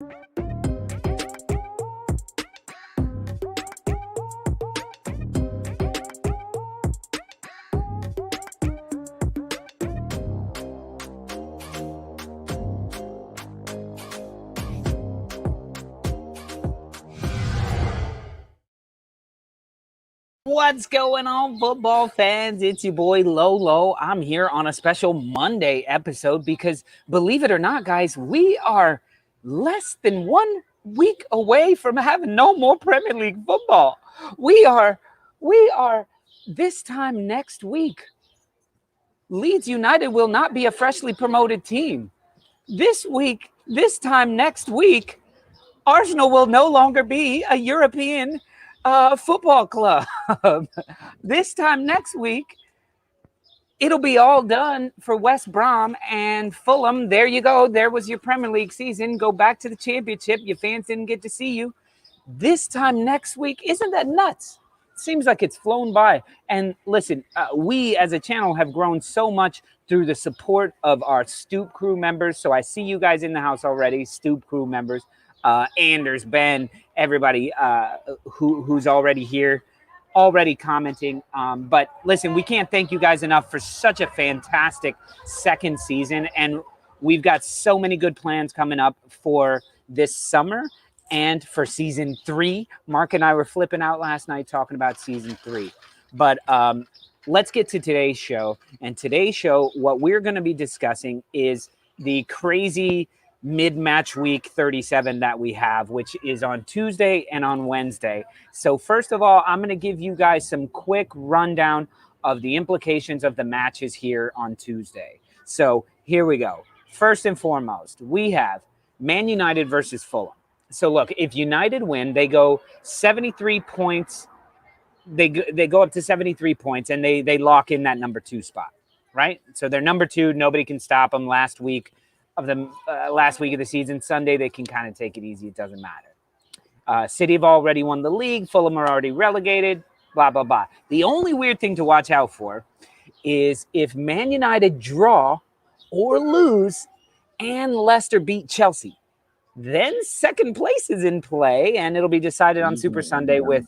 What's going on, football fans? It's your boy Lolo. I'm here on a special Monday episode because, believe it or not, guys, we are less than 1 week away from having no more Premier League football. We are this time next week. Leeds United will not be a freshly promoted team. This time next week, Arsenal will no longer be a European football club. This time next week, it'll be all done for West Brom and Fulham. There you go. There was your Premier League season. Go back to the championship. Your fans didn't get to see you. This time next week, isn't that nuts? Seems like it's flown by. And listen, we as a channel have grown so much through the support of our Stoop crew members. So I see you guys in the house already, Stoop crew members. Anders, Ben, everybody who's already here, already commenting. But listen, we can't thank you guys enough for such a fantastic second season. And we've got so many good plans coming up for this summer and for season 3. Mark and I were flipping out last night talking about season 3. But let's get to today's show. And today's show, what we're going to be discussing is the crazy mid-match week 37 that we have, which is on Tuesday and on Wednesday. So first of all, I'm going to give you guys some quick rundown of the implications of the matches here on Tuesday. So here we go. First and foremost, we have Man United versus Fulham. So look, if United win, they go 73 points. They go up to 73 points, and they lock in that number 2 spot, right? So they're number 2. Nobody can stop them. Last week of the season, Sunday, they can kind of take it easy. It doesn't matter. City have already won the league. Fulham are already relegated. Blah, blah, blah. The only weird thing to watch out for is if Man United draw or lose and Leicester beat Chelsea. Then second place is in play, and it'll be decided on Super Sunday with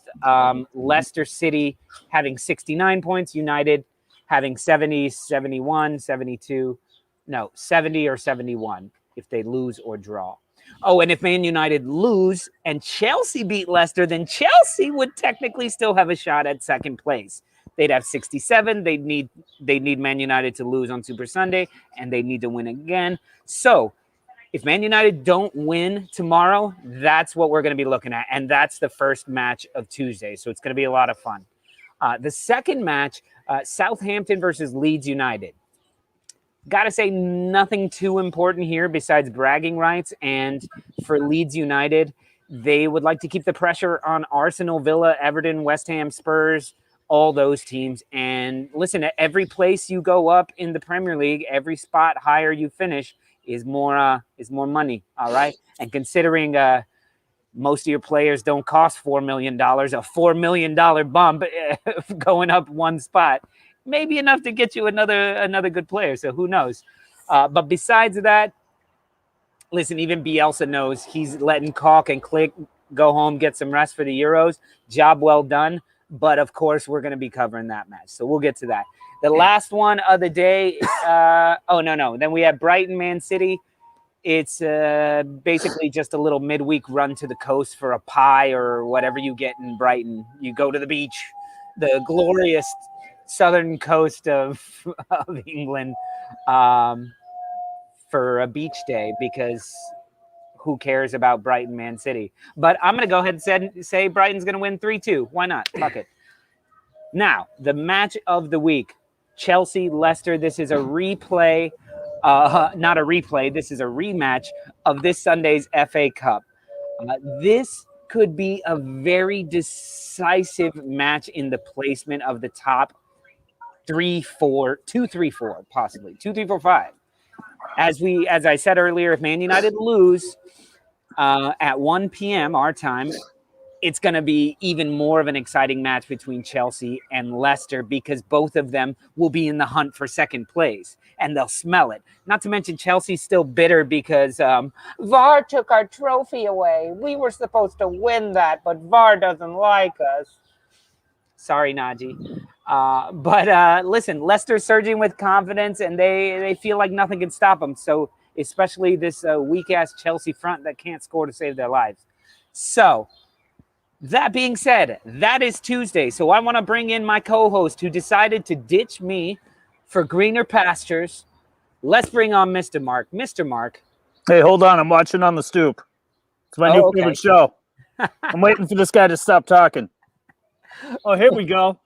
Leicester City having 69 points, United having 70, 71, 72. No, 70 or 71 if they lose or draw. Oh, and if Man United lose and Chelsea beat Leicester, then Chelsea would technically still have a shot at second place. They'd have 67. They'd need Man United to lose on Super Sunday, and they'd need to win again. So if Man United don't win tomorrow, that's what we're going to be looking at, and that's the first match of Tuesday. So it's going to be a lot of fun. The second match, Southampton versus Leeds United. Got to say, nothing too important here besides bragging rights. And for Leeds United, they would like to keep the pressure on Arsenal, Villa, Everton, West Ham, Spurs, all those teams. And listen, every place you go up in the Premier League, every spot higher you finish is more money. All right. And considering most of your players don't cost $4 million, a $4 million bump going up one spot, maybe enough to get you another good player. So who knows? But besides that, listen, even Bielsa knows he's letting Caulk and Click go home, get some rest for the Euros. Job well done. But of course, we're going to be covering that match. So we'll get to that. The last one of the day. No. Then we have Brighton, Man City. It's basically just a little midweek run to the coast for a pie or whatever you get in Brighton. You go to the beach, the glorious southern coast of England for a beach day, because who cares about Brighton, Man City? But I'm going to go ahead and say Brighton's going to win 3-2. Why not? Fuck it. Now, the match of the week, Chelsea-Leicester. This is a replay, not a replay. This is a rematch of this Sunday's FA Cup. This could be a very decisive match in the placement of the top 2, 3, 4, possibly 2, 3, 4, 5. As I said earlier, if Man United lose at 1 p.m. our time, it's going to be even more of an exciting match between Chelsea and Leicester because both of them will be in the hunt for second place and they'll smell it. Not to mention Chelsea's still bitter because VAR took our trophy away. We were supposed to win that, but VAR doesn't like us. Sorry, Naji. But listen, Leicester's surging with confidence and they feel like nothing can stop them. So especially this weak-ass Chelsea front that can't score to save their lives. So that being said, that is Tuesday. So I want to bring in my co-host who decided to ditch me for greener pastures. Let's bring on Mr. Mark. Mr. Mark. Hey, hold on. I'm watching on the Stoop. It's my new favorite show. I'm waiting for this guy to stop talking. Oh, here we go.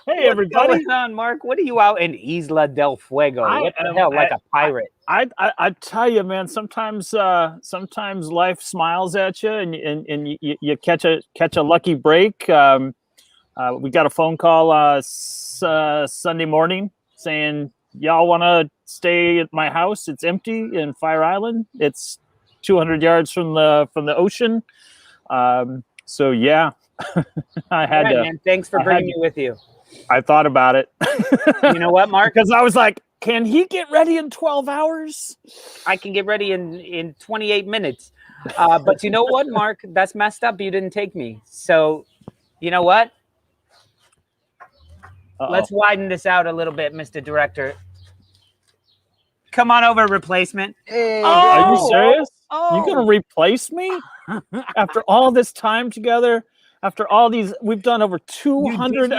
Hey, everybody. What's going on, Mark? What are you out in Isla del Fuego? What the hell, like a pirate? I tell you, man. Sometimes life smiles at you, and you catch a lucky break. We got a phone call Sunday morning saying y'all want to stay at my house. It's empty in Fire Island. It's 200 yards from the ocean. So yeah, I had to. Man, thanks for bringing me with you. I thought about it. You know what, Mark? Because I was like, can he get ready in 12 hours? I can get ready in 28 minutes. But you know what, Mark? That's messed up. You didn't take me. So, you know what? Let's widen this out a little bit, Mr. Director. Come on over, replacement. Hey, are you serious? You're going to replace me? After all this time together? After all these, we've done over 200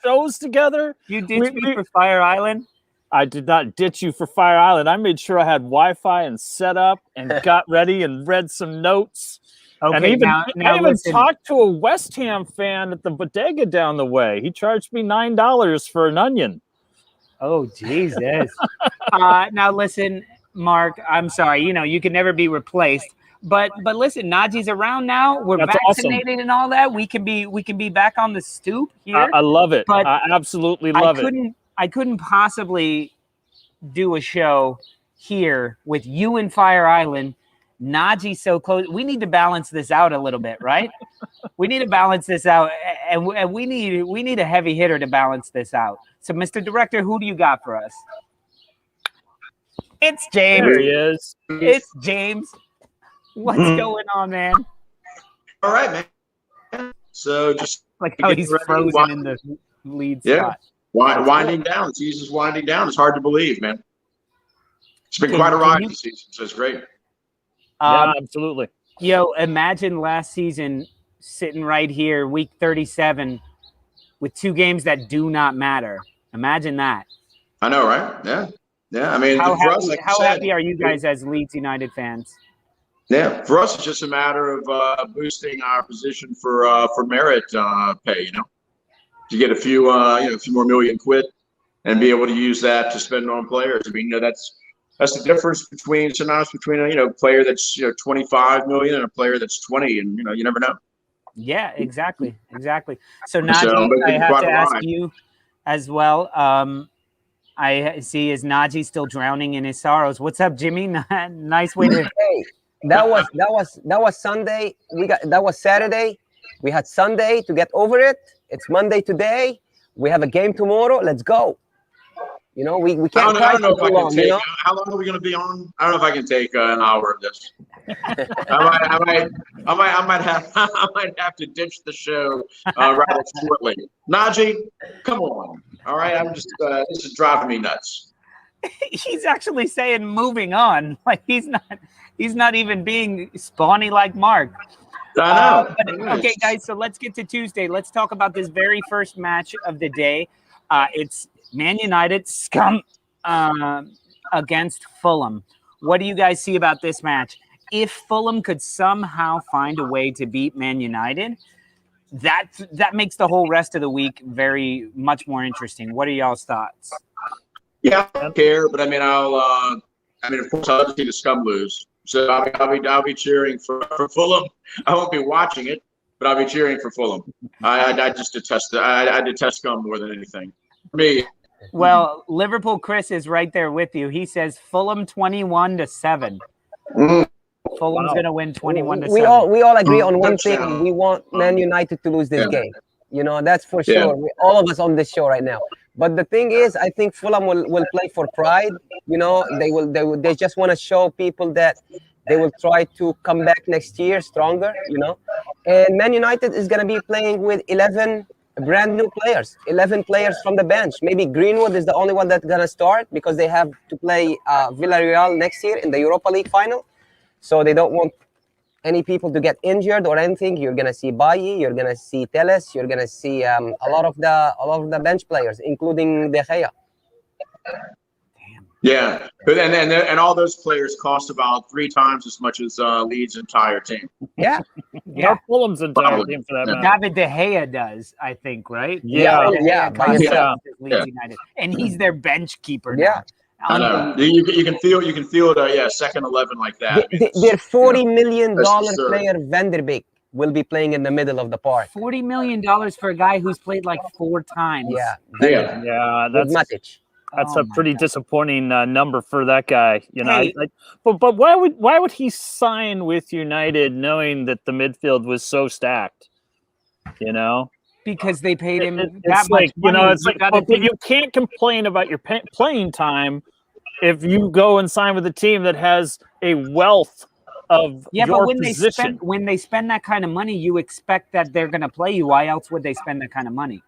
shows together. You ditched me for Fire Island? I did not ditch you for Fire Island. I made sure I had Wi-Fi and set up and got ready and read some notes. Okay, and I even talked to a West Ham fan at the bodega down the way. He charged me $9 for an onion. Oh, Jesus. Now, listen, Mark, I'm sorry. You know, you can never be replaced. But listen, Naji's around now. We're vaccinated awesome. And all that. We can be back on the Stoop here. I love it. But I absolutely love it. I couldn't possibly do a show here with you in Fire Island. Naji so close. We need to balance this out a little bit, right? We need to balance this out, and we need a heavy hitter to balance this out. So, Mr. Director, who do you got for us? It's James. There he is. It's James. What's going on, man? All right, man. So just like how he's frozen in the lead spot. Winding down. The season's winding down. It's hard to believe, man. It's been quite a ride this season, so it's great. Yeah, absolutely. Yo, imagine last season sitting right here, week 37, with 2 games that do not matter. Imagine that. I know, right? Yeah. Yeah. I mean, how happy are you guys as Leeds United fans? Yeah, for us, it's just a matter of boosting our position for merit pay. You know, to get a few more million quid and be able to use that to spend on players. I mean, that's the difference between sometimes between a player that's 25 million and a player that's 20, and you never know. Yeah, exactly. So Naji, I have to ask you as well. I see is Naji still drowning in his sorrows. What's up, Jimmy? Nice way to. Hey, that was Sunday. That was Saturday. We had Sunday to get over it. It's Monday today. We have a game tomorrow. Let's go. We can't cry for too long. How long are we going to be on? I don't know if I can take an hour of this. I might have to ditch the show rather shortly. Naji, come on. All right, I'm just this is driving me nuts. He's actually saying moving on. Like he's not even being spawny like Mark. I know. Okay, guys, so let's get to Tuesday. Let's talk about this very first match of the day. It's Man United scum against Fulham. What do you guys see about this match? If Fulham could somehow find a way to beat Man United, that makes the whole rest of the week very much more interesting. What are y'all's thoughts? Yeah, I don't care, but I mean, of course, I'll see the scum lose. So I'll be cheering for Fulham. I won't be watching it, but I'll be cheering for Fulham. I just detest I detest scum more than anything. For me. Well, Liverpool Chris is right there with you. He says Fulham 21-7. Fulham's Wow. going to win 21-7. We all agree on one thing. Touchdown. We want Man United to lose this Yeah. game. You know, that's for Yeah. sure. All of us on this show right now. But the thing is, I think Fulham will play for pride. You know, they just want to show people that they will try to come back next year stronger. You know, and Man United is going to be playing with 11 brand new players, 11 players from the bench. Maybe Greenwood is the only one that's going to start because they have to play Villarreal next year in the Europa League final. So they don't want any people to get injured or anything. You're gonna see Bailly, you're gonna see Telles, you're gonna see a lot of the bench players, including De Gea. Yeah, but and all those players cost about 3 times as much as Leeds' entire team. Yeah, Yeah. Or Fulham's entire Probably. team for that Yeah. matter. David De Gea does, I think, right? Yeah. De Gea Yeah, by costs himself. Leeds Yeah. United, and he's their bench keeper. Yeah. Now. I know. You can feel it. Second 11 like that. I mean, it's, Their $40 million that's absurd. player Van der Beek will be playing in the middle of the park. $40 million for a guy who's played like 4 times. Yeah, Yeah. Yeah, with that's Matic. a my pretty God. disappointing number for that guy. You know, Hey. but why would he sign with United knowing that the midfield was so stacked? You know, Because they paid him it's that much like money. it's like gotta but think- you can't complain about your playing time if you go and sign with a team that has a wealth of yeah, your but position. when they spend that kind of money, you expect that they're going to play you. Why else would they spend that kind of money?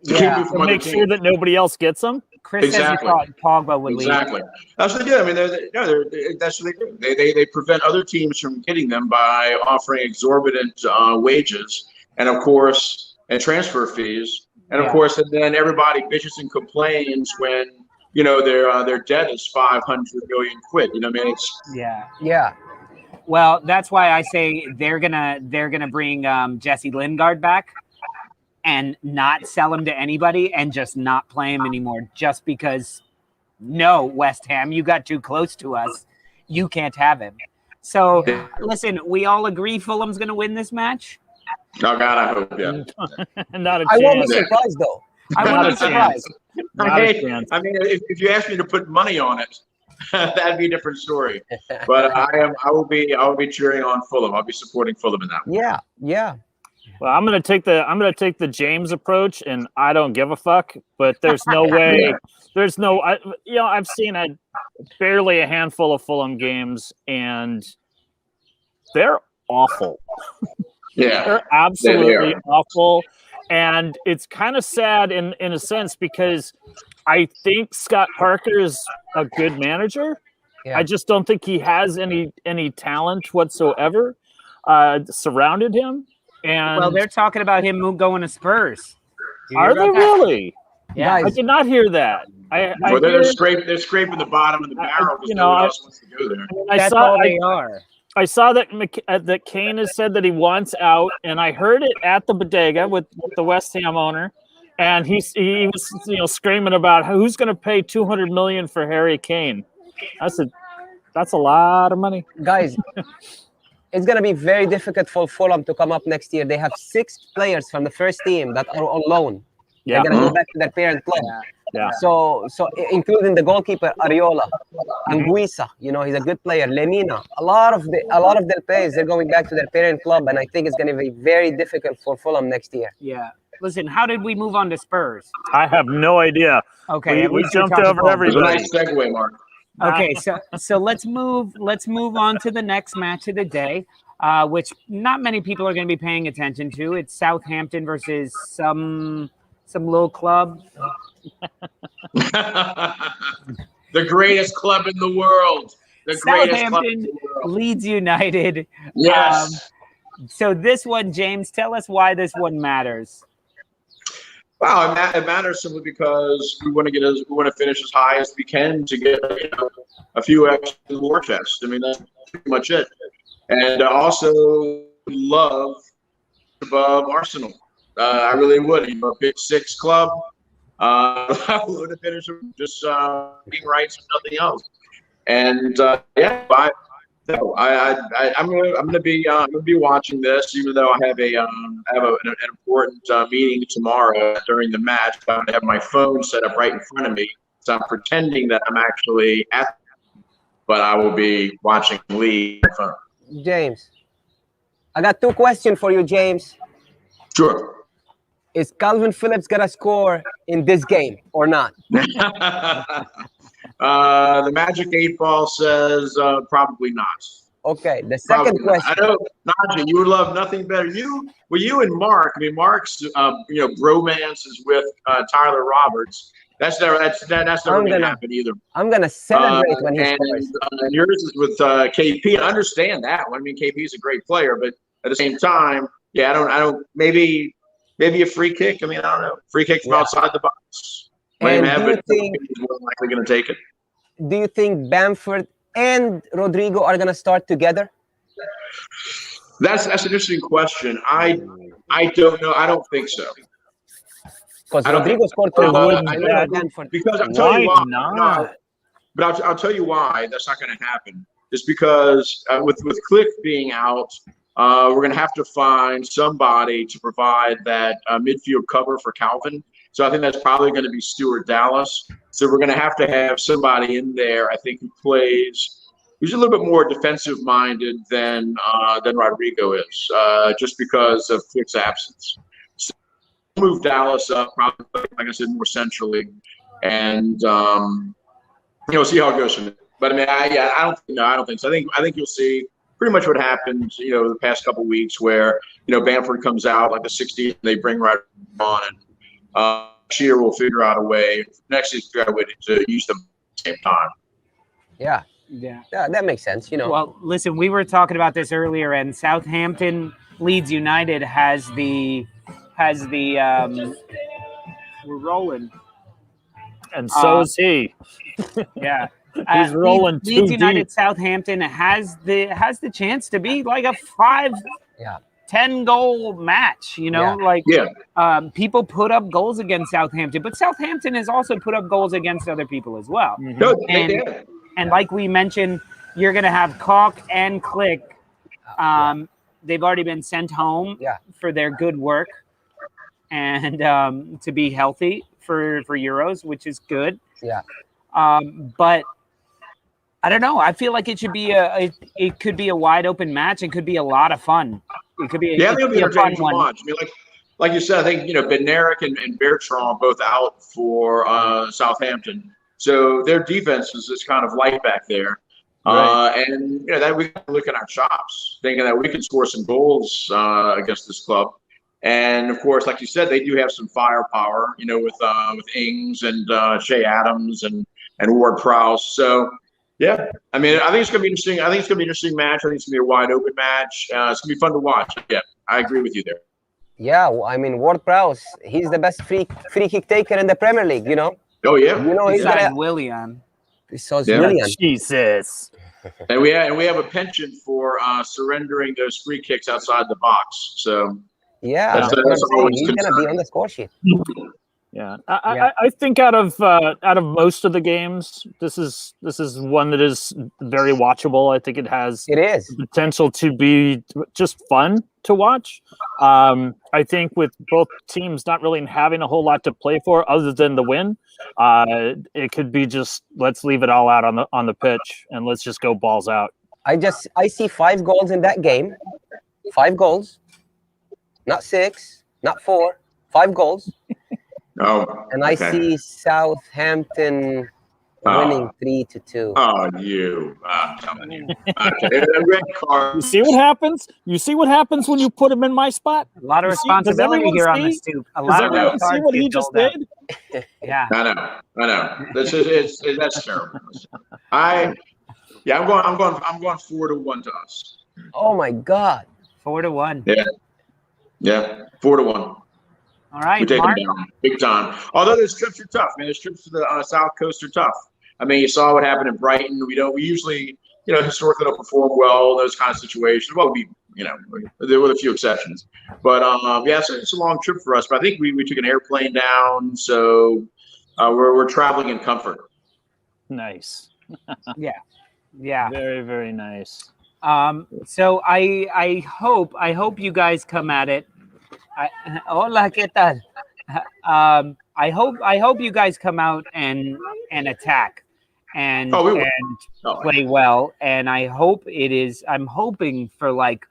To keep Yeah, you from To other make sure teams. that nobody else gets them. Chris Exactly. says he thought Pogba would leave. Exactly. That's what they do. I mean, that's what they do. They prevent other teams from getting them by offering exorbitant wages and, of course, and transfer fees. And, of Yeah. course, and then everybody bitches and complains when, you know, their debt is 500 million quid. You know what I mean? It's yeah. Well, that's why I say they're gonna bring Jesse Lingard back and not sell him to anybody and just not play him anymore. Just because, no, West Ham, you got too close to us. You can't have him. So listen, we all agree Fulham's gonna win this match. oh God, I hope, yeah. Not a I won't be chance. surprised though. I Not wouldn't a be surprised. Not a chance. I mean, if you ask me to put money on it, that'd be a different story. But I will be cheering on Fulham. I'll be supporting Fulham in that one. Yeah. Well, I'm gonna take the James approach, and I don't give a fuck. But there's no way. There's no. I've seen barely a handful of Fulham games, and they're awful. Yeah. They're absolutely awful, and it's kind of sad in a sense because I think Scott Parker is a good manager. Yeah. I just don't think he has any talent whatsoever surrounded him. And Well, they're talking about him going to Spurs. You hear are they about that? really? Yeah. I did not hear that. I Well, they're hear- scraping the bottom of the barrel because you no know, one else wants to go there. That's all they are. I saw that that Kane has said that he wants out, and I heard it at the bodega with the West Ham owner, and he was screaming about who's going to pay $200 million for Harry Kane. I said, that's a lot of money. Guys, it's going to be very difficult for Fulham to come up next year. They have 6 players from the first team that are on loan. Yeah, They're going to go back to their parent club. yeah. So including the goalkeeper Ariola, Anguissa, he's a good player. Lemina, a lot of their players, they're going back to their parent club, and I think it's going to be very difficult for Fulham next year. Yeah. Listen, how did we move on to Spurs? I have no idea. Okay, at we least you're jumped talking over about- It was a everybody. nice segue, Mark. Okay, so let's move on to the next match of the day, which not many people are going to be paying attention to. It's Southampton versus some little club. The greatest club in the world. The greatest club in Southampton, the world. Leeds United. Yes. So this one, James, tell us why this one matters. Well, it matters simply because we want to finish as high as we can to get a few extra war chests. I mean, that's pretty much it. And also love above Arsenal. I really would. A Big Six club. I would have finished just being rights and nothing else. And I'm gonna be watching this, even though I have an important meeting tomorrow during the match. I'm gonna have my phone set up right in front of me, so I'm pretending that I'm actually at. But I will be watching Leeds on my phone. James, I got 2 questions for you, James. Sure. Is Calvin Phillips gonna score in this game or not? The Magic 8 Ball says probably not. Okay. The second question. I know, Najee, you would love nothing better. You and Mark. I mean, Mark's bromance is with Tyler Roberts. That's never gonna happen either. I'm gonna celebrate when he scores. And yours is with KP. I understand that one. I mean, KP is a great player, but at the same time, yeah, I don't. Maybe a free kick. I mean, I don't know. Free kick from outside the box. And do you think he's more likely going to take it? Do you think Bamford and Rodrigo are gonna start together? That's an interesting question. I don't know. I don't think so. Because Rodrigo scored 2 goals. Because I'll tell you why. No, but I'll tell you why that's not going to happen. It's because with Click being out, we're going to have to find somebody to provide that midfield cover for Calvin. So I think that's probably going to be Stuart Dallas. So we're going to have somebody in there, I think, who's a little bit more defensive-minded than Rodrigo is, just because of Click's absence. So we'll move Dallas up, probably, like I said, more centrally, and see how it goes from there. But I mean, I don't think so. I think you'll see pretty much what happened, the past couple of weeks, where Bamford comes out like the 60th, they bring right on, and Shearer will figure out a way. Next is figure out a way to use them at the same time. Yeah, that makes sense. Well, listen, we were talking about this earlier, and Southampton Leeds United has the we're rolling, and so is he. Yeah. He's rolling Leeds too United deep. Southampton has the chance to be like a 5-10 goal match, people put up goals against Southampton, but Southampton has also put up goals against other people as well. Mm-hmm. No, and like we mentioned, you're going to have Caulk and Click. They've already been sent home for their good work and to be healthy for Euros, which is good. Yeah. But I don't know. I feel like it should be it could be a wide open match. It could be a lot of fun. It could be it'll be a fun one. Watch. I mean, like you said, I think Bednarik and Bertrand both out for Southampton, so their defense is just kind of light back there. Right. And that we can look at our chops, thinking that we can score some goals against this club. And of course, like you said, they do have some firepower, with Ings and Shea Adams and Ward-Prowse. So, yeah, I mean, I think it's going to be interesting. I think it's going to be an interesting match. I think it's going to be a wide open match. It's going to be fun to watch. Yeah, I agree with you there. Yeah, I mean, Ward-Prowse, he's the best free kick taker in the Premier League, Oh, yeah. He's got Willian. So Willian. Jesus. And we have a penchant for surrendering those free kicks outside the box. So, yeah, that's always he's going to be on the score sheet. Yeah, I think out of most of the games, this is one that is very watchable. I think it has the potential to be just fun to watch. I think with both teams not really having a whole lot to play for other than the win, it could be just let's leave it all out on the pitch and let's just go balls out. I see 5 goals in that game. 5 goals, not 6, not 4, 5 goals. Oh, and I see Southampton winning 3-2. Oh, I'm telling you. Red card. You see what happens? You see what happens when you put him in my spot? A lot of responsibility here on the Stoop. A lot of red cards. See what he just did? Yeah. I know. That's terrible. I'm going 4-1 to us. Oh my God. 4-1. Yeah. 4-1. All right, we take them down big time. Although those trips are tough, man. Those trips to the South Coast are tough. I mean, you saw what happened in Brighton. We usually, historically don't perform well in those kind of situations. Well, there were a few exceptions, but it's a long trip for us. But I think we took an airplane down, so we're traveling in comfort. Nice. Yeah. Very, very nice. So I hope you guys come at it. Hola, ¿qué tal? I hope you guys come out and attack. and Oh, we will. and play well. And I'm hoping for like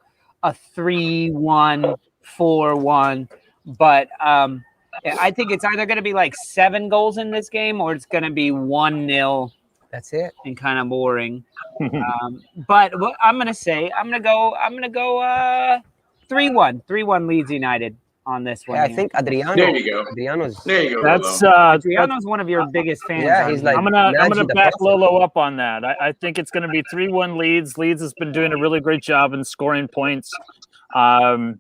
a 3-1, 4-1. But I think it's either going to be like 7 goals in this game, or it's going to be 1-0. That's it. And kind of boring. But what I'm going to go 3-1. 3-1 Leeds United on this one. Yeah, I think Adriano. There you go. Adriano's. There you go. That's Adriano's one of your biggest fans. Yeah, he's like. I'm gonna Najee the back best. Lolo up on that. I think it's gonna be 3-1 Leeds. Leeds has been doing a really great job in scoring points. I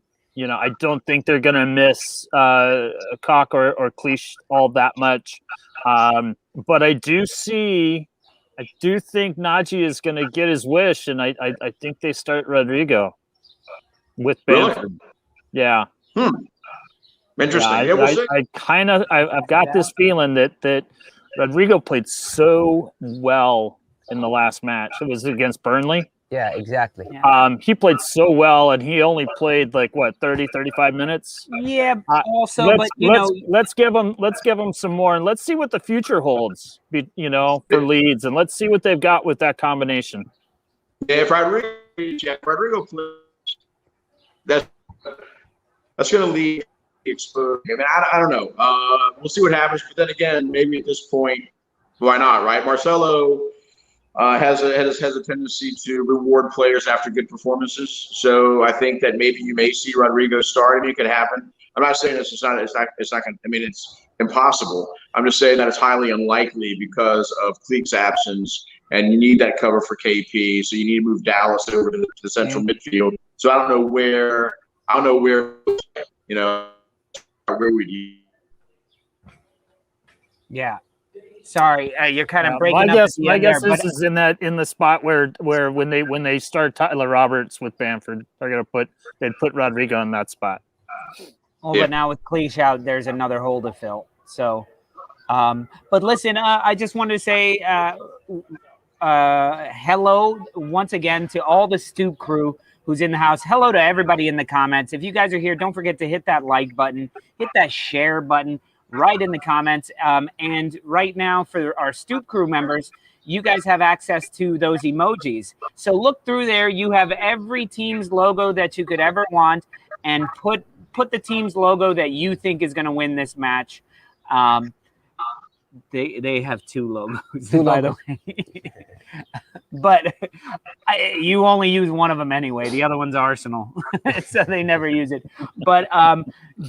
don't think they're gonna miss Cock or Cleach all that much. But I do think Najee is gonna get his wish, and I think they start Rodrigo with Bamford. Really? Yeah. Interesting. Yeah, we'll see. I've got this feeling that Rodrigo played so well in the last match. It was against Burnley. Yeah, exactly. He played so well, and he only played like 30, 35 minutes. Yeah. Also, let's give him some more, and let's see what the future holds. For Leeds, and let's see what they've got with that combination. Yeah, if Rodrigo plays, that's going to leave exposed. I mean, I don't know. We'll see what happens. But then again, maybe at this point, why not, right? Marcelo has a tendency to reward players after good performances. So I think that maybe you may see Rodrigo start. I mean, it could happen. I'm not saying it's not going to. I mean, it's impossible. I'm just saying that it's highly unlikely because of Cleek's absence, and you need that cover for KP. So you need to move Dallas over to the central midfield. So I don't know where. Where would you? Yeah. Sorry, you're kind of breaking my up. My guess is in the spot where when they start Tyler Roberts with Bamford, they'd put Rodrigo in that spot. Oh, yeah. But now with Cleach out, there's another hole to fill. So, but listen, I just wanted to say hello once again to all the Stoop crew who's in the house. Hello to everybody in the comments. If you guys are here, don't forget to hit that like button, hit that share button right in the comments. And right now for our Stoop crew members, you guys have access to those emojis. So look through there. You have every team's logo that you could ever want, and put the team's logo that you think is going to win this match. They have 2 logos, by the way. But you only use one of them anyway. The other one's Arsenal, so they never use it. But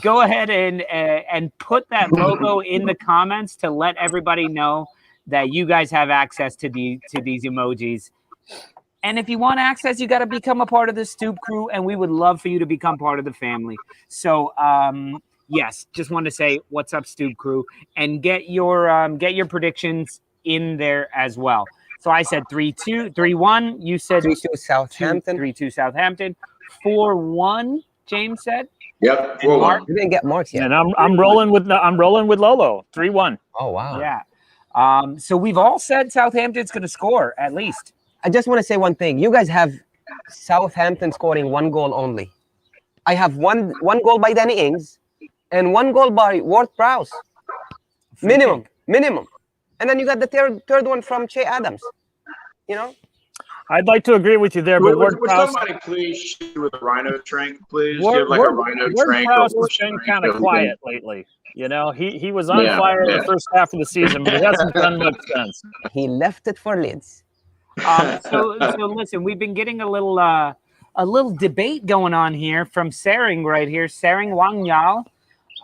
go ahead and put that logo in the comments to let everybody know that you guys have access to these emojis. And if you want access, you got to become a part of the Stoop crew, and we would love for you to become part of the family. So, yes, just wanted to say what's up, Stoop crew, and get your predictions in there as well. So I said 3-2, 3-1. You said 3-2 Southampton. 3-2 Southampton. 4-1. James said. Yep. You didn't get marks yet. And I'm rolling with Lolo. 3-1. Oh wow. Yeah. So we've all said Southampton's going to score at least. I just want to say one thing. You guys have Southampton scoring 1 goal only. I have one goal by Danny Ings and 1 goal by Ward-Prowse. Minimum. And then you got the third one from Che Adams. I'd like to agree with you there, but would somebody please shoot with a rhino trank, please? Give like a rhino trank. Ward-Prowse has been kind of quiet lately. He was on fire in the first half of the season, but he hasn't done much since. He left it for Leeds. So listen, we've been getting a little debate going on here from Sering right here. Sering Wangyal.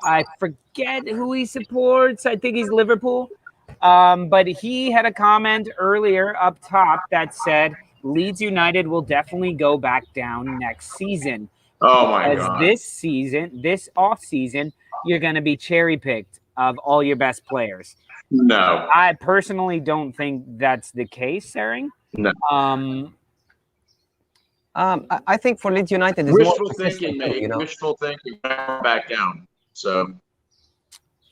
I forget who he supports. I think he's Liverpool. But he had a comment earlier up top that said Leeds United will definitely go back down next season. Oh my God. This off season, you're going to be cherry picked of all your best players. No. I personally don't think that's the case, Sering. No. I think for Leeds United, it's wishful more thinking, mate. Wishful thinking. Back down. So.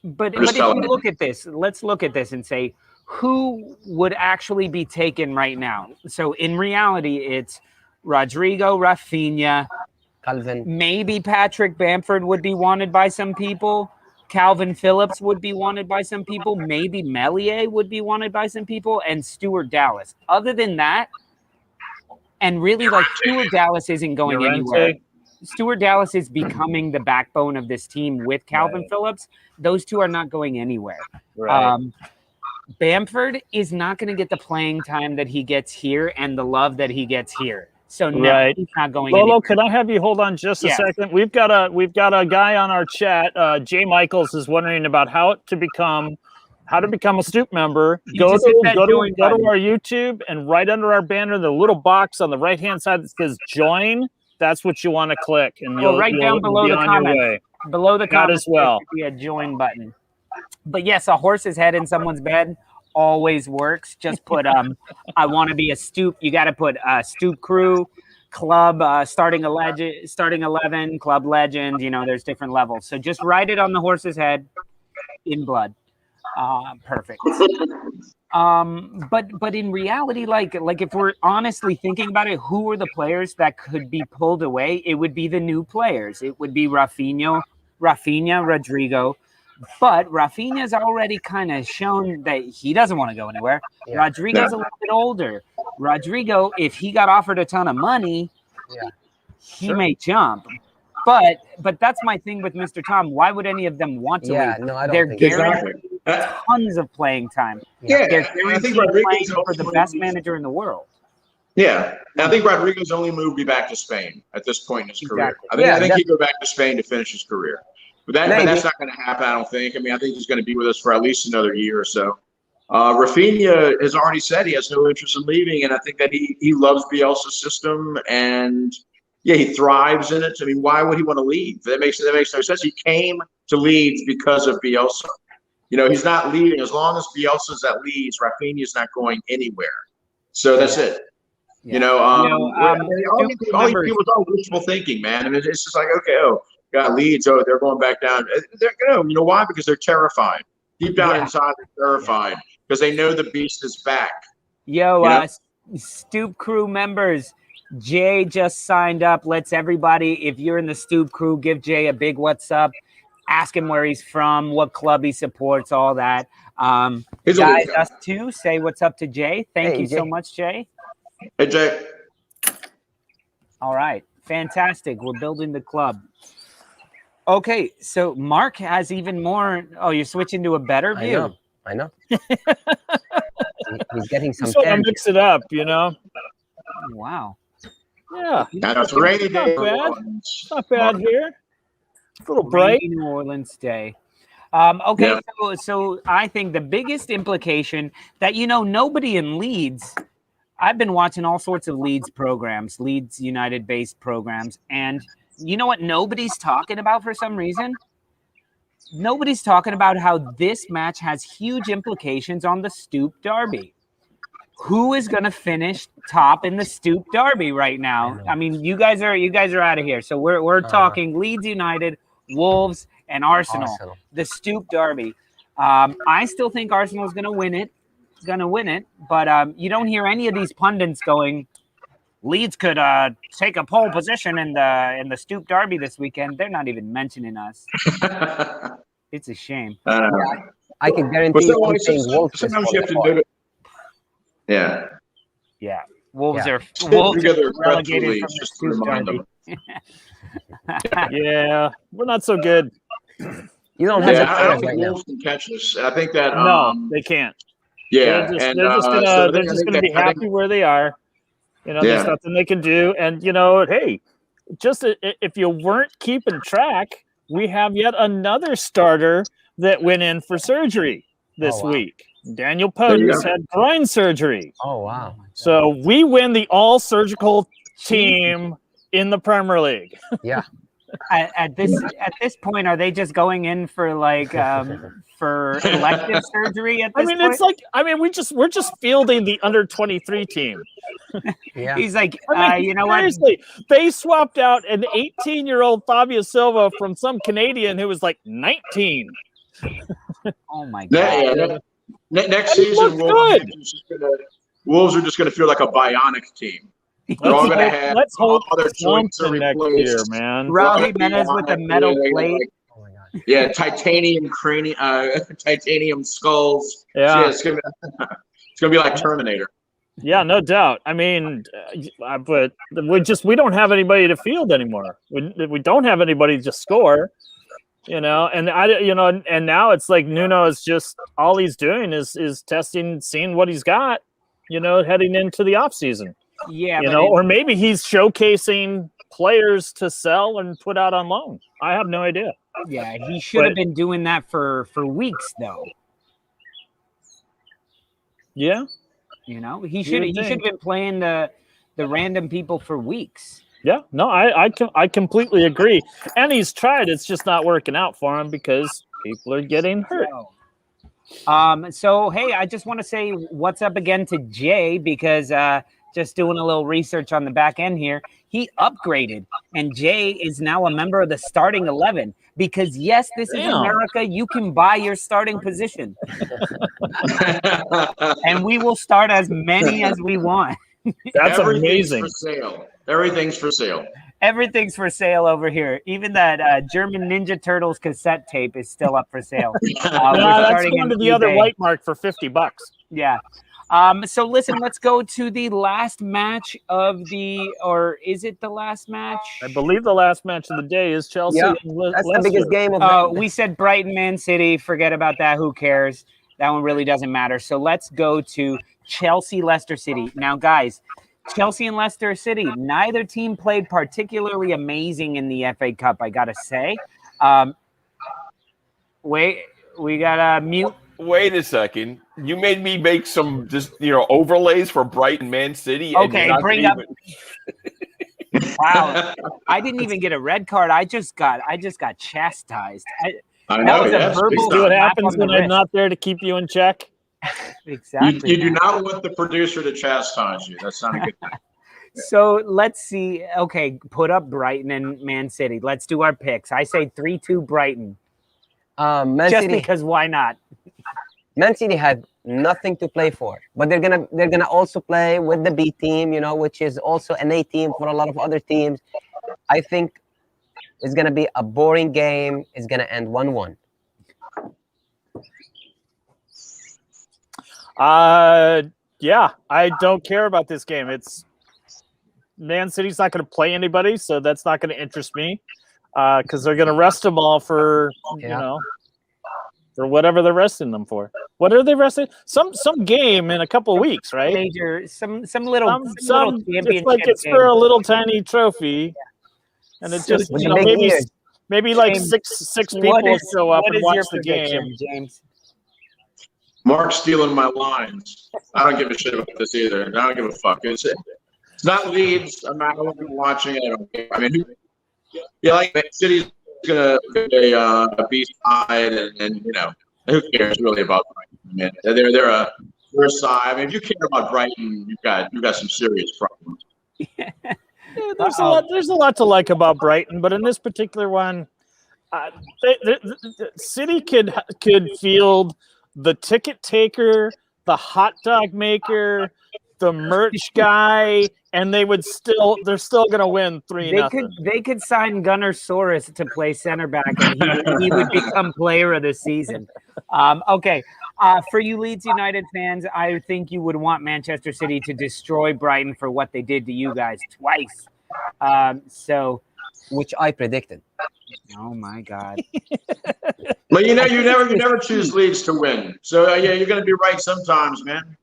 But if you look at this, let's look at this and say, who would actually be taken right now? So in reality, it's Rodrigo, Rafinha, Calvin. Maybe Patrick Bamford would be wanted by some people. Calvin Phillips would be wanted by some people. Maybe Melier would be wanted by some people, and Stuart Dallas. Other than that, and really, like, Stuart Dallas isn't going anywhere. Stuart Dallas is becoming the backbone of this team with Calvin Phillips. Those two are not going anywhere. Right. Bamford is not going to get the playing time that he gets here and the love that he gets here. So no, he's not going Lolo, anywhere. can I have you hold on just a second? We've got a guy on our chat. Jay Michaels is wondering about how to become a Stoop member. Go to our YouTube, and right under our banner, the little box on the right hand side that says join. That's what you want to click, and you'll down below the comments. Below the comments as well. There should be a join button. But yes, a horse's head in someone's bed always works. Just put I want to be a Stoop. You got to put Stoop crew, club, starting 11, club legend. You know, there's different levels. So just write it on the horse's head in blood. Perfect. But in reality, like if we're honestly thinking about it, who are the players that could be pulled away? It would be the new players. It would be Rafinha, Rodrigo. But Rafinha's already kind of shown that he doesn't want to go anywhere. Yeah. Rodrigo's a little bit older. Rodrigo, if he got offered a ton of money, he may jump. But that's my thing with Mr. Tom. Why would any of them want to leave? No, I don't They're think guaranteed tons of playing time. Yeah, they're guaranteed playing for the best manager in the world. Yeah, and I think Rodrigo's only move be back to Spain at this point in his career. I think he'd go back to Spain to finish his career. But that's not going to happen, I don't think. I mean, I think he's going to be with us for at least another year or so. Rafinha has already said he has no interest in leaving, and I think that he loves Bielsa's system, and he thrives in it. I mean, why would he want to leave? That makes no sense. He came to Leeds because of Bielsa. You know, he's not leaving. As long as Bielsa's at Leeds, Rafinha's not going anywhere. So that's it. Yeah. You know, all you was all wishful thinking, man. I mean, it's just like, okay, got Leeds. Oh, they're going back down. You know why? Because they're terrified. Deep down inside, they're terrified because they know the beast is back. Stoop crew members, Jay just signed up. Let's everybody, if you're in the Stoop crew, give Jay a big what's up. Ask him where he's from, what club he supports, all that. Guys, us too, say what's up to Jay. Thank you so much, Jay. Hey, Jay. All right. Fantastic. We're building the club. Okay, so Mark has even more. Oh, you're switching to a better view. I know. He's getting some. So I mix it up, you know. Wow. Yeah. It's a rainy day. Not bad here. It's a little bright. New Orleans day. Okay, so I think the biggest implication that nobody in Leeds. I've been watching all sorts of Leeds programs, Leeds United-based programs, and you know what nobody's talking about for some reason? Nobody's talking about how this match has huge implications on the Stoop Derby. Who is going to finish top in the Stoop Derby right now? I mean, you guys are out of here. So we're talking Leeds United, Wolves, and Arsenal. The Stoop Derby. I still think Arsenal is going to win it. But you don't hear any of these pundits going, Leeds could take a pole position in the Stoop Derby this weekend. They're not even mentioning us. It's a shame. I can guarantee you sometimes you have to do it. Yeah. Yeah. Wolves are relegated from the Stoop Derby. Yeah, we're not so good. You don't have I don't think Wolves can catch us. I think that no, they can't. Yeah, they're just gonna be happy where they are. You know, there's nothing they can do. And hey, just if you weren't keeping track, we have yet another starter that went in for surgery this week. Daniel Poe's had groin surgery. Oh wow! So we win the all-surgical team in the Premier League. Yeah. At this point, are they just going in for for elective surgery? At this point? It's like we're just fielding the under-23 team. Yeah. He's like, you know seriously, what? They swapped out an 18-year-old Fabio Silva from some Canadian who was like 19. Oh my god! Next season, Wolves are just going to feel like a bionic team. They're all going to have let's hope other joints are next replaced. year, man. Raul Jimenez with the metal plate. Oh my god! Yeah, titanium titanium skulls. Yeah. It's gonna be like Terminator. Yeah, no doubt. I mean, but we don't have anybody to field anymore. We don't have anybody to score, and and now it's like Nuno is just all he's doing is testing, seeing what he's got, heading into the off season. Yeah, or maybe he's showcasing players to sell and put out on loan. I have no idea. Yeah, he should have been doing that for weeks though. Yeah. He should have been playing the random people for weeks. Yeah, no, I completely agree. And he's tried. It's just not working out for him because people are getting hurt. So hey, I just want to say what's up again to Jay because just doing a little research on the back end here, he upgraded and Jay is now a member of the starting 11 because yes, this is America. You can buy your starting position. And we will start as many as we want. That's amazing. For sale. Everything's for sale. Everything's for sale over here. Even that German Ninja Turtles cassette tape is still up for sale. That's going to the other white mark for $50. Yeah. So listen, let's go to the last match of or is it the last match? I believe the last match of the day is Chelsea. Yeah, that's the biggest game of we said Brighton, Man City. Forget about that. Who cares? That one really doesn't matter. So let's go to Chelsea, Leicester City. Now, guys, Chelsea and Leicester City, neither team played particularly amazing in the FA Cup, I got to say. Wait, we got to mute. Wait a second. You made me make some overlays for Brighton, Man City. Okay, bring up. Wow, I didn't even get a red card. I just got chastised. I know. See what happens when I'm not there to keep you in check. Exactly. You do not want the producer to chastise you. That's not a good thing. So let's see. Okay, put up Brighton and Man City. Let's do our picks. I say 3-2 Brighton. Man Just City, because why not? Man City had nothing to play for, but they're gonna also play with the B team, which is also an A team for a lot of other teams. I think it's gonna be a boring game. It's gonna end 1-1. Yeah, I don't care about this game. It's Man City's not going to play anybody, so that's not going to interest me because they're going to rest them all for for whatever they're resting them for. What are they resting? Some game in a couple of weeks, right? Major, some little championship. It's like it's for a little tiny trophy, and it's just maybe like six people will show up and watch the game. James. Mark's stealing my lines. I don't give a shit about this either. I don't give a fuck. It's not Leeds. I'm not watching it. I don't care. I mean, like Man City's gonna be a beast side, and who cares really about Brighton? I mean, they're a side. I mean, if you care about Brighton, you've got some serious problems. Yeah, there's a lot to like about Brighton, but in this particular one, City could field the ticket taker, the hot dog maker, the merch guy, and they're still going to win 3-0. They could sign Gunnar Soris to play center back, and he would become player of the season. Okay, for you Leeds United fans, I think you would want Manchester City to destroy Brighton for what they did to you guys twice. Which I predicted. Oh my God. But you never choose Leeds to win. So you're going to be right sometimes, man.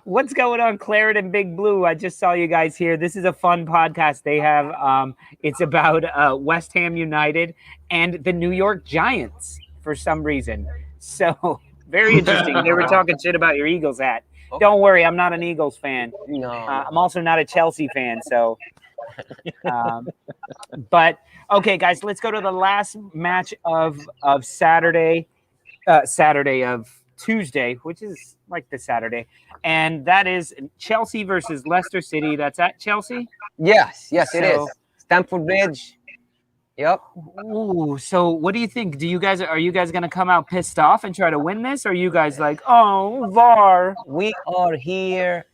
What's going on, Claret and Big Blue? I just saw you guys here. This is a fun podcast they have. It's about West Ham United and the New York Giants for some reason. So very interesting. They were talking shit about your Eagles hat. Don't worry, I'm not an Eagles fan. No, I'm also not a Chelsea fan. So, but okay, guys, let's go to the last match of Saturday of Tuesday, which is like the Saturday, and that is Chelsea versus Leicester City. That's at Chelsea. Yes, it is. Stamford Bridge. Yep. Ooh, so what do you think? Are you guys gonna come out pissed off and try to win this? Or are you guys like, oh, VAR? We are here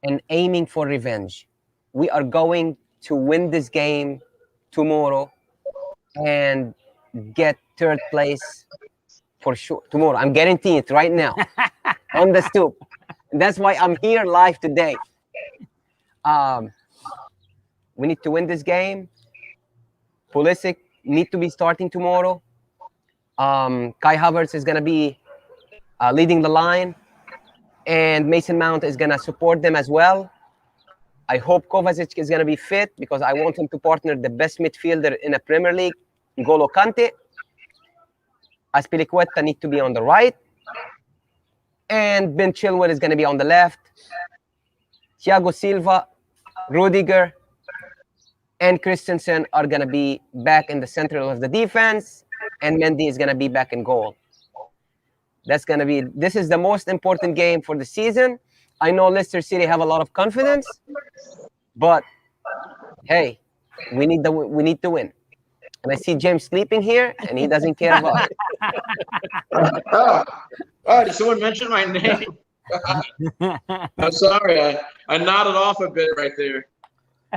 and aiming for revenge. We are going to win this game tomorrow and get third place for sure tomorrow. I'm guaranteeing it right now on the Stoop. That's why I'm here live today. We need to win this game. Pulisic need to be starting tomorrow. Kai Havertz is going to be leading the line, and Mason Mount is going to support them as well. I hope Kovacic is going to be fit because I want him to partner the best midfielder in a Premier League, N'Golo Kante. Azpilicueta need to be on the right, and Ben Chilwell is going to be on the left. Thiago Silva, Rudiger, and Christensen are going to be back in the center of the defense, and Mendy is going to be back in goal. This is the most important game for the season. I know Leicester City have a lot of confidence, but hey, we need to win. And I see James sleeping here, and he doesn't care about it. Oh, did someone mention my name? I'm sorry. I nodded off a bit right there.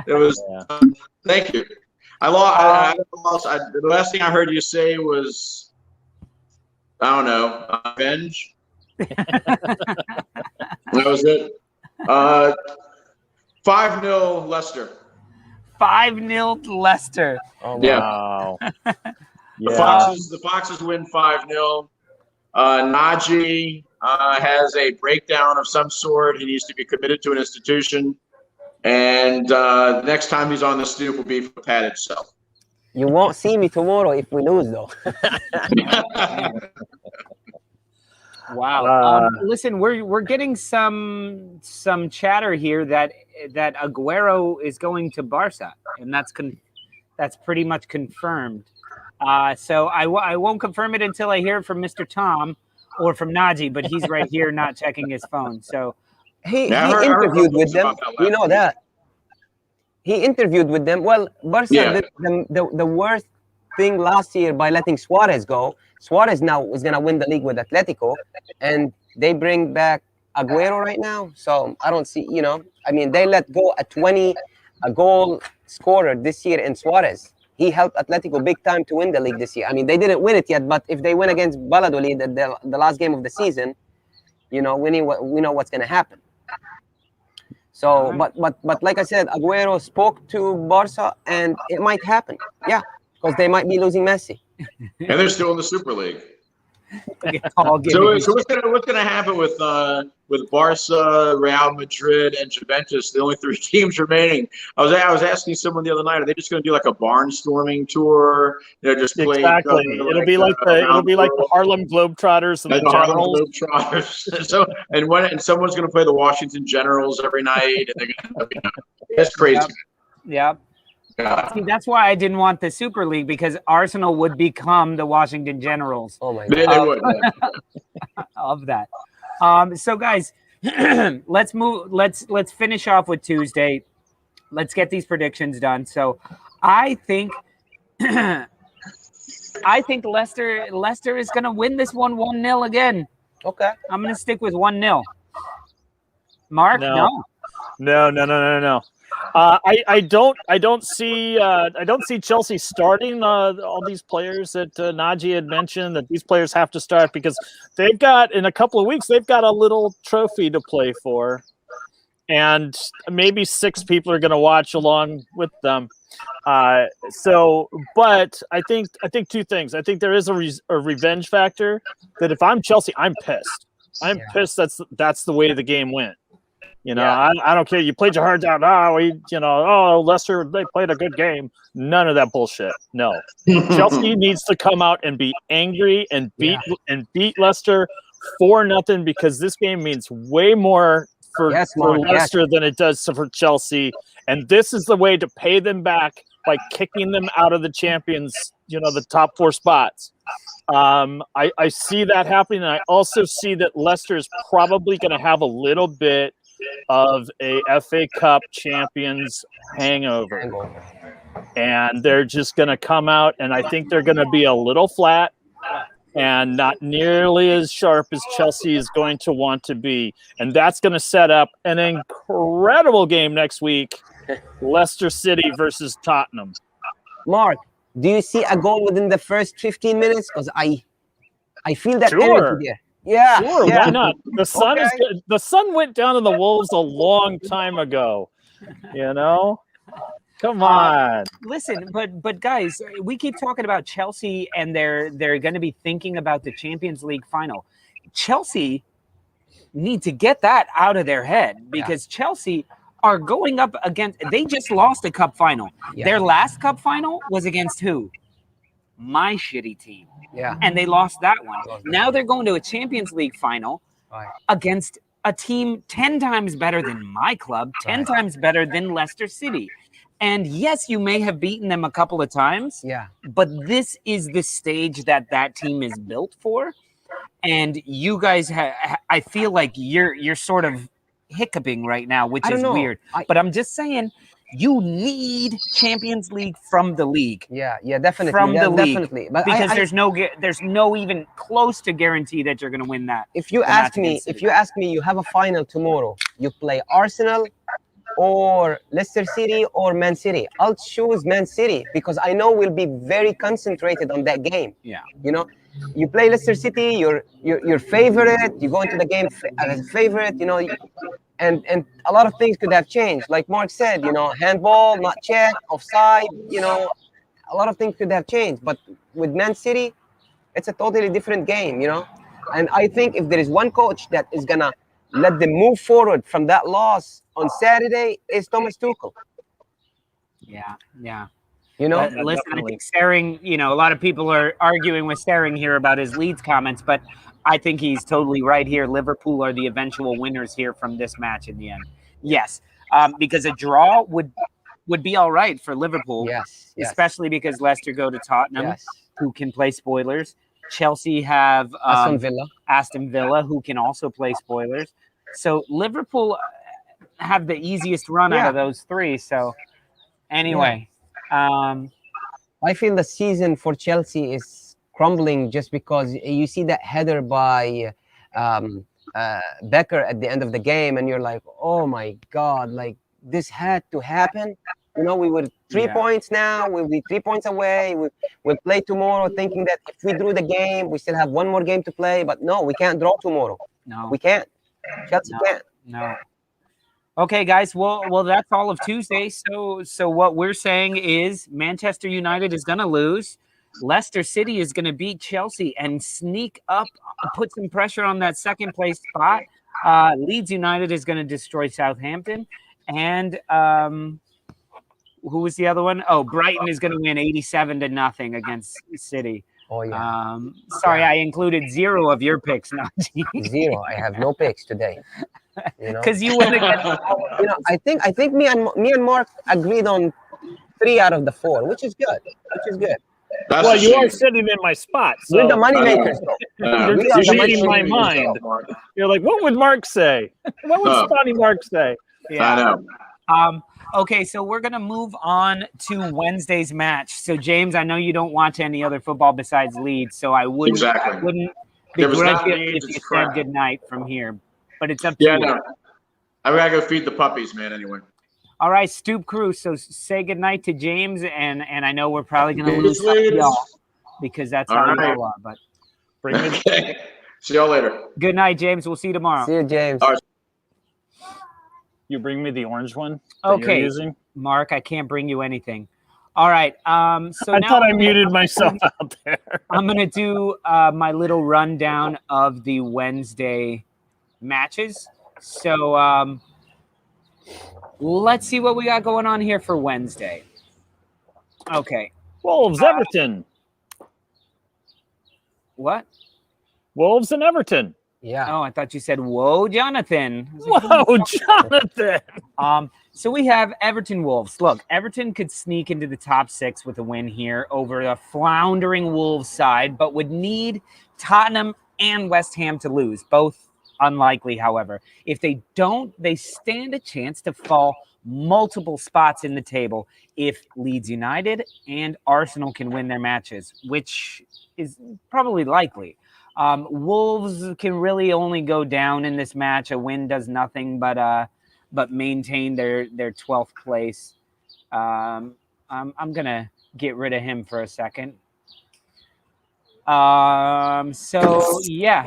It was. Thank you. I lost. The last thing I heard you say was, I don't know, revenge. That was it. 5-0 Leicester. 5-0 Leicester. Oh, Yeah. wow. The Foxes win 5-0. Naji has a breakdown of some sort. He needs to be committed to an institution. And next time he's on the Stoop will be for Pat itself. You won't see me tomorrow if we lose, though. Wow. Listen, we're getting some chatter here that Aguero is going to Barca, and that's pretty much confirmed. So I won't confirm it until I hear it from Mr. Tom or from Naji, but he's right here not checking his phone. So he interviewed with them. We know that. He interviewed with them. Well, Barca did the worst thing last year by letting Suarez go. Suarez now is going to win the league with Atletico, and they bring back Aguero right now. So I don't see, they let go a goal scorer this year in Suarez. He helped Atletico big time to win the league this year. I mean, they didn't win it yet, but if they win against Valladolid the last game of the season, we know what's going to happen. So, but like I said, Aguero spoke to Barca, and it might happen. Yeah, because they might be losing Messi. And they're still in the Super League. So what's gonna happen with Barca, Real Madrid, and Juventus? The only three teams remaining. I was asking someone the other night, are they just gonna do like a barnstorming tour? Just play exactly. It'll be like the Harlem Globetrotters and the Generals. So and someone's gonna play the Washington Generals every night, and they're gonna, that's crazy. Yep. See, that's why I didn't want the Super League, because Arsenal would become the Washington Generals. Oh my God. They would. Of that. So guys, let's move. Let's finish off with Tuesday. Let's get these predictions done. So I think Leicester is going to win this one 1-0 again. Okay. I'm going to stick with 1-0. Mark, no. I don't see Chelsea starting all these players that Naji had mentioned, that these players have to start, because they've got, in a couple of weeks, they've got a little trophy to play for, and maybe 6 people are going to watch along with them. But I think 2 things. I think there is a revenge factor, that if I'm Chelsea, I'm pissed. I'm pissed. That's the way the game went. I don't care. You played your heart out. Leicester, they played a good game. None of that bullshit. No. Chelsea needs to come out and be angry and beat Leicester 4-0, because this game means way more for Leicester than it does for Chelsea. And this is the way to pay them back, by kicking them out of the champions, the top 4 spots. I see that happening. And I also see that Leicester is probably going to have a little bit of a FA Cup champions hangover, and they're just going to come out, and I think they're going to be a little flat and not nearly as sharp as Chelsea is going to want to be, and that's going to set up an incredible game next week. Leicester City versus Tottenham. Mark, Do you see a goal within the first 15 minutes? Because I feel that Sure. energy there. Yeah, Sure, yeah. why not? The sun Okay. is the sun went down on the Wolves a long time ago. You know? Come on. Listen, but guys, we keep talking about Chelsea, and they're going to be thinking about the Champions League final. Chelsea need to get that out of their head, because Chelsea are going up against. They just lost a cup final. Yeah. Their last cup final was against who? My shitty team, Yeah. and they lost that one. Now they're going to a Champions League final Right. against a team 10 times better than my club, 10 times better than Leicester City. And yes, you may have beaten them a couple of times, Yeah. but this is the stage that team is built for. And you guys, I feel like you're sort of hiccuping right now, which I don't is know. weird. But I'm just saying, you need Champions League from the league. Yeah, definitely. From the league. Definitely. But Because there's no even close to guarantee that you're going to win that. if you the ask match me, against if City. you ask me, you have a final tomorrow. You play Arsenal or Leicester City or Man City. I'll choose Man City because I know we'll be very concentrated on that game. Yeah. You know, you play Leicester City, your favorite. You go into the game as a favorite. You know, and a lot of things could have changed. Like Mark said, you know, handball, not checked, offside. You know, a lot of things could have changed. But with Man City, it's a totally different game. You know, and I think if there is one coach that is gonna let them move forward from that loss on Saturday, is Thomas Tuchel. Yeah. You know, Listen, I definitely. think Staring, you know, a lot of people are arguing with Staring here about his Leeds comments, but I think he's totally right here. Liverpool are the eventual winners here from this match in the end. Yes, because a draw would be all right for Liverpool, yes. especially because Leicester go to Tottenham, Yes. who can play spoilers. Chelsea have Aston Villa, who can also play spoilers. So Liverpool have the easiest run out of those three. So anyway. I feel the season for Chelsea is crumbling just because you see that header by Becker at the end of the game, and you're like, oh my God, like this had to happen. You know, we were 3 points now. We'll be 3 points away. We'll play tomorrow, thinking that if we drew the game, we still have one more game to play. But no, we can't draw tomorrow. No, we can't. Chelsea can't. No. Okay, guys. Well, that's all of Tuesday. So what we're saying is Manchester United is going to lose. Leicester City is going to beat Chelsea and sneak up, put some pressure on that second place spot. Leeds United is going to destroy Southampton, and who was the other one? Oh, Brighton is going to win 87-0 against City. Oh yeah. Sorry, I included 0 of your picks, not 0. I have no picks today. You know, because you went against. You know, I think me and Mark agreed on 3 out of the 4, which is good. That's Well, a you shame. are sitting in my spot. So We're the money makers, though. you're We are the reading my money mind. You're like, what would Mark say? What would Spotty Mark say? I know. Okay, so we're gonna move on to Wednesday's match. So James, I know you don't watch any other football besides Leeds, so I wouldn't There was begrudge not you Leeds, if you it's said crap. good night from here. But it's up to Yeah, you. no. I gotta go feed the puppies, man. Anyway. All right, Stoop crew. So say good night to James, and I know we're probably gonna lose some of y'all because that's All how right. y'all are. But Bring me. Okay. See y'all later. good night, James. We'll see you tomorrow. See you, James. All right. You bring me the orange one that you're Okay, using? Mark, I can't bring you anything. All right. So I now thought I muted myself out there. I'm going to do my little rundown of the Wednesday matches. So let's see what we got going on here for Wednesday. Okay. Wolves, Everton. What? Wolves and Everton. Yeah. Oh, I thought you said, whoa, Jonathan. I was like, Whoa, Jonathan. So we have Everton Wolves. Look, Everton could sneak into the top 6 with a win here over a floundering Wolves side, but would need Tottenham and West Ham to lose. Both unlikely, however. If they don't, they stand a chance to fall multiple spots in the table if Leeds United and Arsenal can win their matches, which is probably likely. Wolves can really only go down in this match. A win does nothing but maintain their 12th place. I'm gonna get rid of him for a second. So yeah,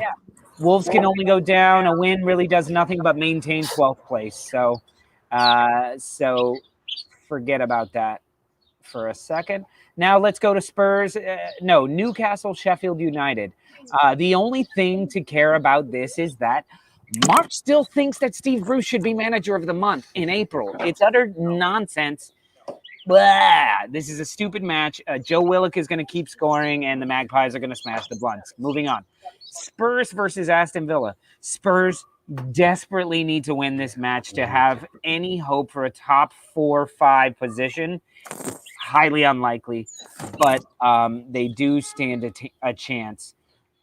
Wolves can only go down. A win really does nothing but maintain 12th place. So forget about that for a second. Now let's go to Spurs. No, Newcastle, Sheffield United. The only thing to care about this is that Mark still thinks that Steve Bruce should be manager of the month in April. It's utter nonsense. Blah. This is a stupid match. Joe Willock is going to keep scoring, and the Magpies are going to smash the Blunts. Moving on. Spurs versus Aston Villa. Spurs desperately need to win this match to have any hope for a top 4-5 position. It's highly unlikely, but they do stand a chance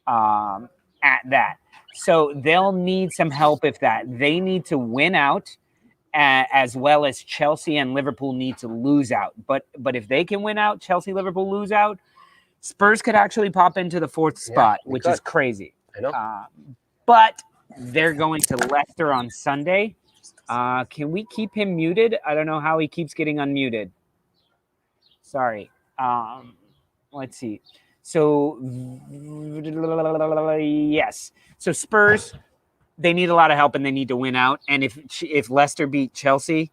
at that. So they'll need some help if that. They need to win out, as well as Chelsea and Liverpool need to lose out. But if they can win out, Chelsea, Liverpool lose out, Spurs could actually pop into the 4th spot, which is crazy. I know. But they're going to Leicester on Sunday. Can we keep him muted? I don't know how he keeps getting unmuted. Sorry. Let's see. So, yes. So Spurs, they need a lot of help and they need to win out. And if Leicester beat Chelsea,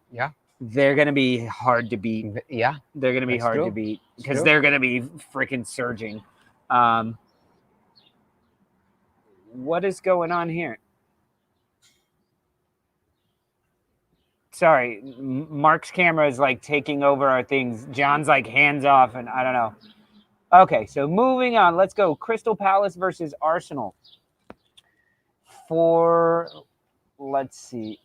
they're going to be hard to beat. Yeah. They're going to be hard to beat because they're going to be freaking surging. What is going on here? Sorry, Mark's camera is like taking over our things. John's like hands off, and I don't know. Okay, so moving on. Let's go. Crystal Palace versus Arsenal. Let's see.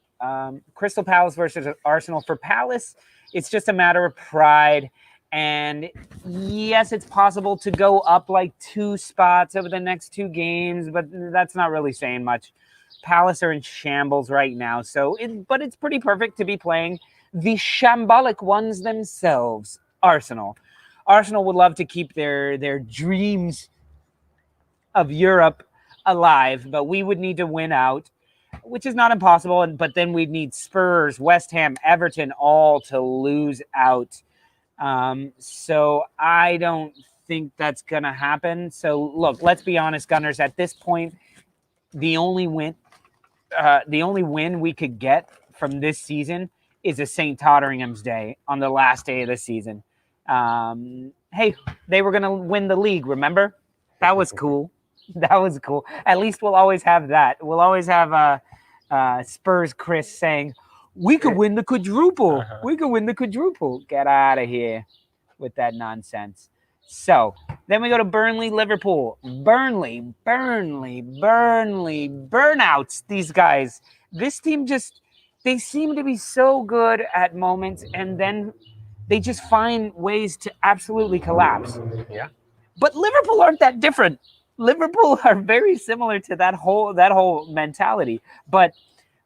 Crystal Palace versus Arsenal. For Palace, it's just a matter of pride. And yes, it's possible to go up like 2 spots over the next 2 games, but that's not really saying much. Palace are in shambles right now, but it's pretty perfect to be playing the shambolic ones themselves, Arsenal. Arsenal would love to keep their dreams of Europe alive, but we would need to win out, which is not impossible. But then we'd need Spurs, West Ham, Everton all to lose out. So I don't think that's going to happen. So look, let's be honest, Gunners, at this point, the only win we could get from this season is a St. Totteringham's Day on the last day of the season. Hey, they were going to win the league, remember? That was cool. That was cool. At least we'll always have that. We'll always have Spurs Chris saying, we could win the quadruple. We could win the quadruple. Get out of here with that nonsense. So then we go to Burnley, Liverpool. Burnley, burnouts, these guys. This team they seem to be so good at moments, and then they just find ways to absolutely collapse. Yeah. But Liverpool aren't that different. Liverpool are very similar to that whole mentality. But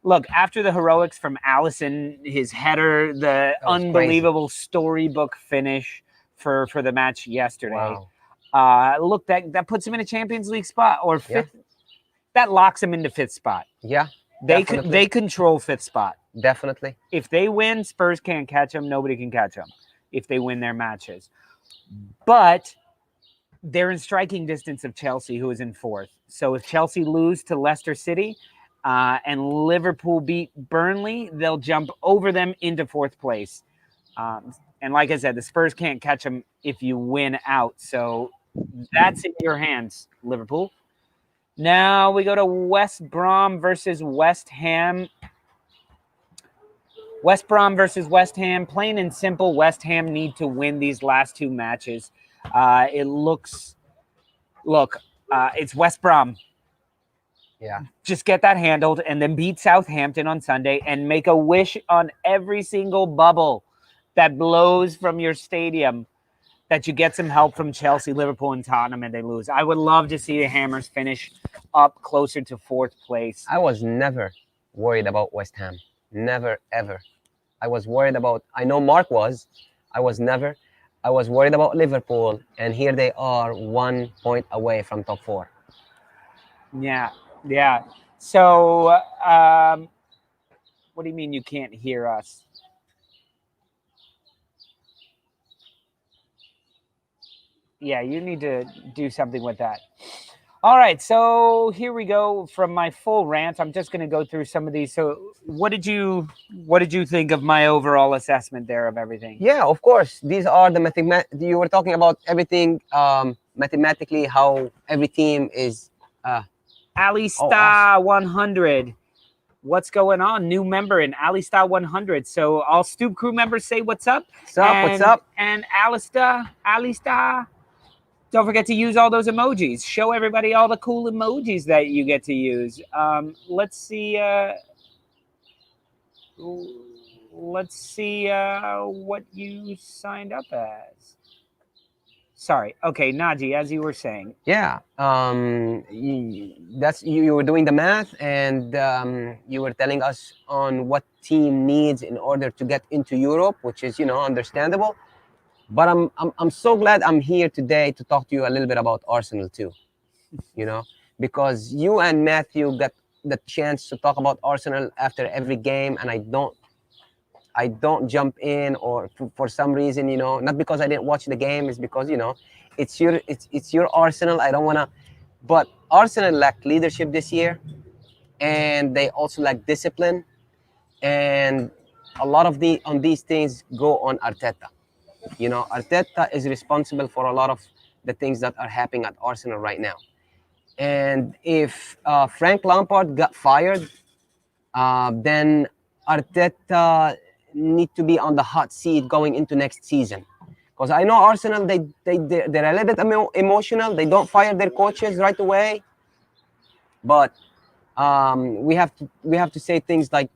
look, after the heroics from Alisson, his header, the unbelievable storybook finish for the match yesterday. Wow. Look, that puts him in a Champions League spot or 5th. That locks him into 5th spot. Yeah. They control 5th spot. Definitely. If they win, Spurs can't catch them. Nobody can catch them if they win their matches. But they're in striking distance of Chelsea, who is in 4th. So if Chelsea lose to Leicester City and Liverpool beat Burnley, they'll jump over them into 4th place. And like I said, the Spurs can't catch them if you win out. So that's in your hands, Liverpool. Now we go to West Brom versus West Ham. West Brom versus West Ham. Plain and simple, West Ham need to win these last 2 matches. It's West Brom. Yeah. Just get that handled and then beat Southampton on Sunday and make a wish on every single bubble that blows from your stadium that you get some help from Chelsea, Liverpool, and Tottenham and they lose. I would love to see the Hammers finish up closer to 4th place. I was never worried about West Ham. Never, ever. I was worried about, I know Mark was. I was worried about Liverpool, and here they are 1 point away from top 4. Yeah. So, what do you mean you can't hear us? Yeah, you need to do something with that. All right, so here we go from my full rant. I'm just going to go through some of these. So, what did you think of my overall assessment there of everything? Yeah, of course. These are the you were talking about everything mathematically, how every team is. Alista 100. What's going on? New member in Alista 100. So all Stoop crew members say what's up. What's up? And Alista. Don't forget to use all those emojis. Show everybody all the cool emojis that you get to use. Let's see. Let's see what you signed up as. Sorry. Okay, Naji, as you were saying. Yeah. You were doing the math, and you were telling us on what team needs in order to get into Europe, which is understandable. But I'm so glad I'm here today to talk to you a little bit about Arsenal too. Because you and Matthew got the chance to talk about Arsenal after every game, and I don't jump in, or for some reason, not because I didn't watch the game, it's because it's your Arsenal. I don't want to, but Arsenal lacked leadership this year, and they also lack discipline, and a lot of these things go on Arteta. Arteta is responsible for a lot of the things that are happening at Arsenal right now. And if Frank Lampard got fired, then Arteta need to be on the hot seat going into next season. Because I know Arsenal, they're a little bit emotional. They don't fire their coaches right away. But we have to say things like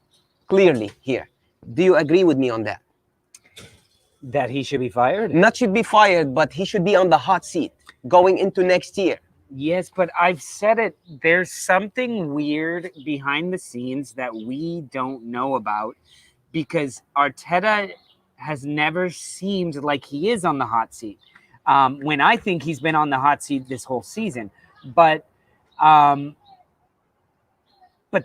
clearly here. Do you agree with me on that? That he should be fired? Not should be fired, but he should be on the hot seat going into next year. Yes, but I've said it. There's something weird behind the scenes that we don't know about, because Arteta has never seemed like he is on the hot seat. When I think he's been on the hot seat this whole season. But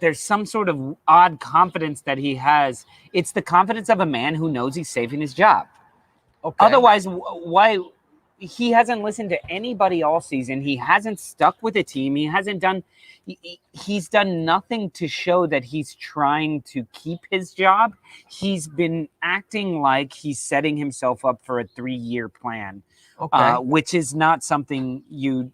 there's some sort of odd confidence that he has. It's the confidence of a man who knows he's safe in his job. Okay. Otherwise, why? He hasn't listened to anybody all season. He hasn't stuck with a team. He hasn't done. He's done nothing to show that he's trying to keep his job. He's been acting like he's setting himself up for a 3-year plan, which is not something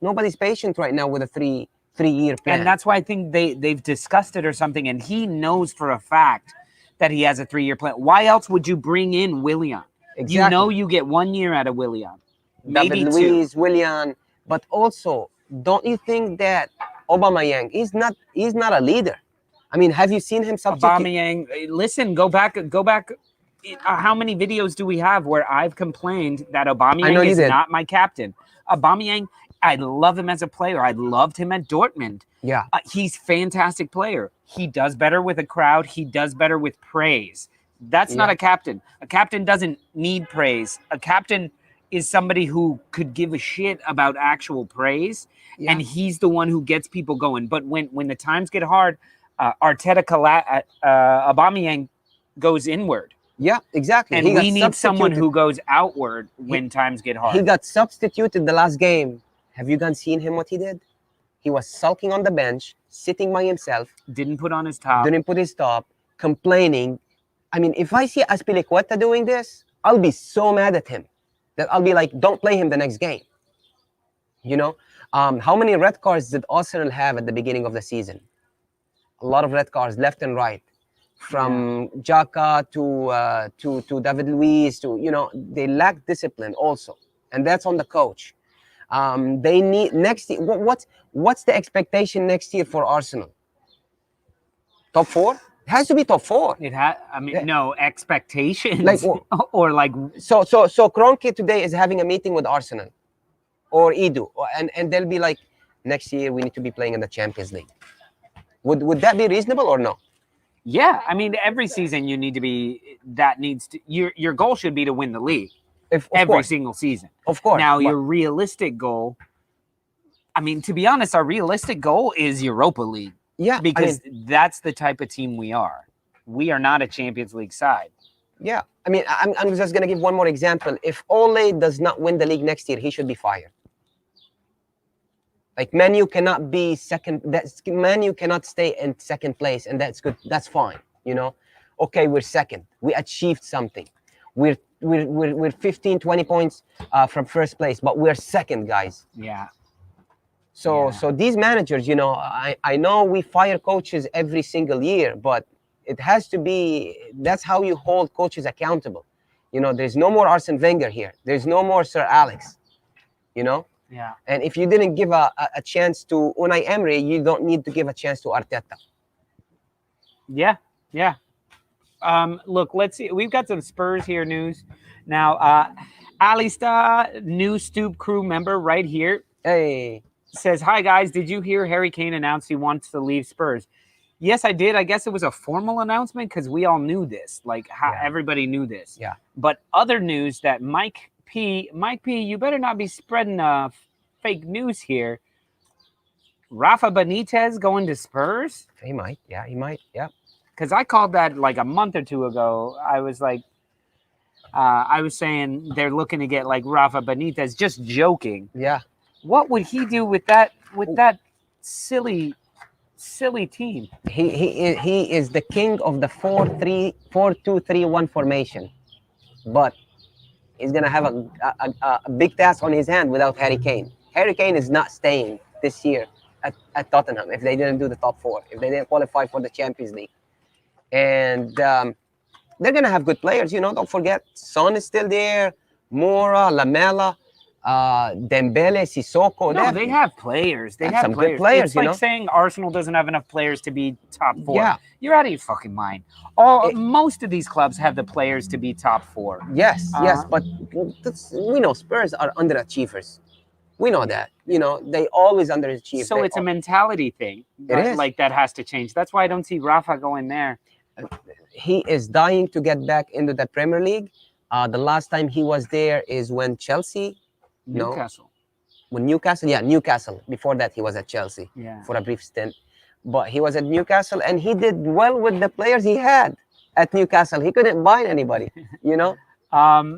Nobody's patient right now with a three-year plan, and that's why I think they've discussed it or something. And he knows for a fact that he has a 3-year plan. Why else would you bring in Willian? Exactly. You get 1 year out of Willian. Maybe David Luiz, Willian, but also, don't you think that Aubameyang is not a leader? I mean, have you seen him substitute? Aubameyang, listen, go back. How many videos do we have where I've complained that Aubameyang is not my captain? Aubameyang, I love him as a player. I loved him at Dortmund. Yeah, he's a fantastic player. He does better with a crowd. He does better with praise. That's not a captain. A captain doesn't need praise. A captain is somebody who could give a shit about actual praise, and he's the one who gets people going. But when the times get hard, Aubameyang goes inward. Yeah, exactly. And we need someone who goes outward when times get hard. He got substituted the last game. Have you guys seen him what he did? He was sulking on the bench, sitting by himself. Didn't put on his top. Didn't put his top, complaining. I mean, if I see Azpilicueta doing this, I'll be so mad at him that I'll be like, don't play him the next game. How many red cards did Arsenal have at the beginning of the season? A lot of red cards, left and right, from Xhaka to David Luiz they lack discipline also, and that's on the coach. They need next year. What's the expectation next year for Arsenal? Top 4? It has to be top 4. No expectations. So Kroenke today is having a meeting with Arsenal or Edu, and they'll be like, next year we need to be playing in the Champions League. Would that be reasonable or no? Yeah, I mean, every season you need to be. Your goal should be to win the league every single season. Of course. Now your realistic goal. I mean, to be honest, our realistic goal is Europa League. Yeah, because that's the type of team we are. We are not a Champions League side. Yeah, I mean, I'm just gonna give one more example. If Ole does not win the league next year, he should be fired. Like Manu cannot be second. Manu cannot stay in second place, and that's good. That's fine. You know, okay, we're second. We achieved something. We're 15, 20 points from first place, but we're second, guys. Yeah. So these managers, you know, I know we fire coaches every single year, but it has to be. That's how you hold coaches accountable. You know, there's no more Arsene Wenger here. There's no more Sir Alex. You know. Yeah. And if you didn't give a chance to Unai Emery, you don't need to give a chance to Arteta. Yeah. Yeah. Look, let's see. We've got some Spurs here news. Now, Alista, new Stoop crew member right here, Hey. says, "Hi, guys. Did you hear Harry Kane announced he wants to leave Spurs?" Yes, I did. I guess it was a formal announcement because we all knew this. Like, everybody knew this. Yeah. But other news that Mike P, you better not be spreading fake news here. Rafa Benitez going to Spurs? He might. Yeah, he might. Yeah. Because I called that like a month or two ago. I was like, I was saying they're looking to get like Rafa Benitez, just joking. Yeah. What would he do with that silly team? He is the king of the 4-2-3-1 formation, but he's gonna have a big task on his hand without Harry Kane. Harry Kane is not staying this year at Tottenham if they didn't do the top four, if they didn't qualify for the Champions League, and they're gonna have good players. You know, don't forget, Son is still there, Moura, Lamela, Dembele, Sissoko. No, they have players. They have some players. good players. It's like you know? saying Arsenal doesn't have enough players to be top four. Yeah. You're out of your fucking mind. Most of these clubs have the players to be top four. Yes, but we know Spurs are underachievers. We know that. You know, they always underachieve. So it's a mentality thing. It is. Like that has to change. That's why I don't see Rafa going there. He is dying to get back into the Premier League. The last time he was there is when Chelsea. Newcastle. When Newcastle. Yeah, Newcastle. Before that, he was at Chelsea for a brief stint. But he was at Newcastle, and he did well with the players he had at Newcastle. He couldn't buy anybody, you know?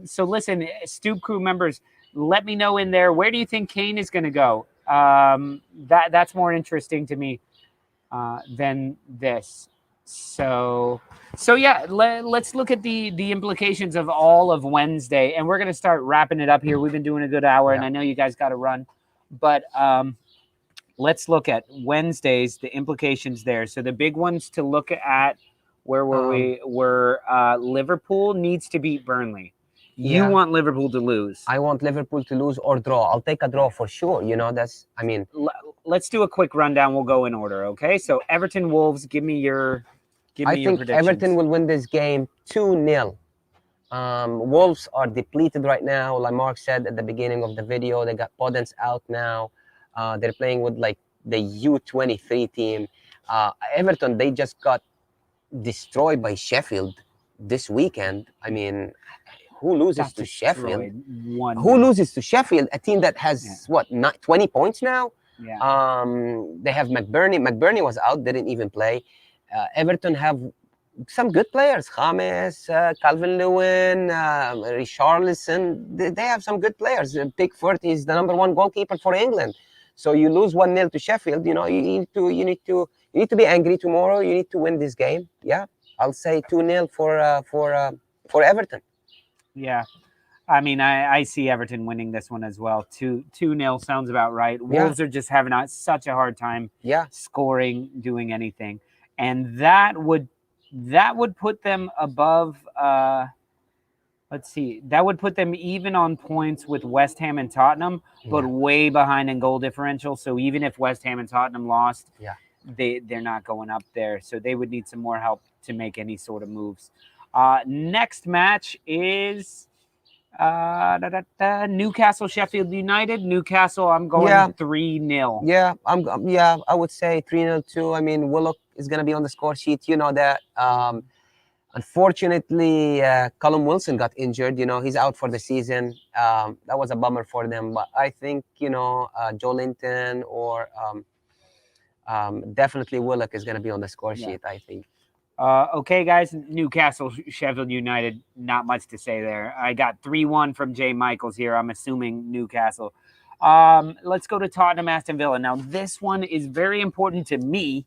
So listen, Stoop crew members, let me know in there, where do you think Kane is going to go? That's more interesting to me than this. So yeah, let's look at the implications of all of Wednesday, and we're going to start wrapping it up here. We've been doing a good hour, and I know you guys got to run, but let's look at Wednesdays, the implications there. So the big ones to look at, where were we? Were Liverpool needs to beat Burnley. You want Liverpool to lose. I want Liverpool to lose or draw. I'll take a draw for sure. You know, let's do a quick rundown. We'll go in order, okay? So Everton Wolves, give me your predictions. Everton will win this game 2-0. Wolves are depleted right now. Like Mark said at the beginning of the video, they got Podence out now. They're playing with like the U23 team. Everton, they just got destroyed by Sheffield this weekend. I mean, who loses to Sheffield? Who loses to Sheffield? A team that has 20 points now. Yeah. They have McBurney. McBurney was out, didn't even play. Everton have some good players. James, Calvin-Lewin, Richarlison. They have some good players. Pickford is the #1 goalkeeper for England. So you lose 1-0 to Sheffield. You know, you need to be angry tomorrow. You need to win this game. Yeah, I'll say 2-0 for Everton. Yeah, I mean, I see Everton winning this one as well. 2-0 sounds about right. Wolves are just having such a hard time scoring, doing anything, and that would put them above. Let's see, that would put them even on points with West Ham and Tottenham, but way behind in goal differential. So even if West Ham and Tottenham lost, they're not going up there. So they would need some more help to make any sort of moves. Next match is Newcastle Sheffield United. Newcastle, I'm going 3-0. Yeah, I would say 3-0 too. I mean, Willock is going to be on the score sheet. You know that. Unfortunately, Callum Wilson got injured. You know, he's out for the season. That was a bummer for them. But I think, you know, Joe Linton or definitely Willock is going to be on the score sheet, I think. Okay, guys, Newcastle, Sheffield United, not much to say there. I got 3-1 from Jay Michaels here. I'm assuming Newcastle. Let's go to Tottenham, Aston Villa. Now, this one is very important to me.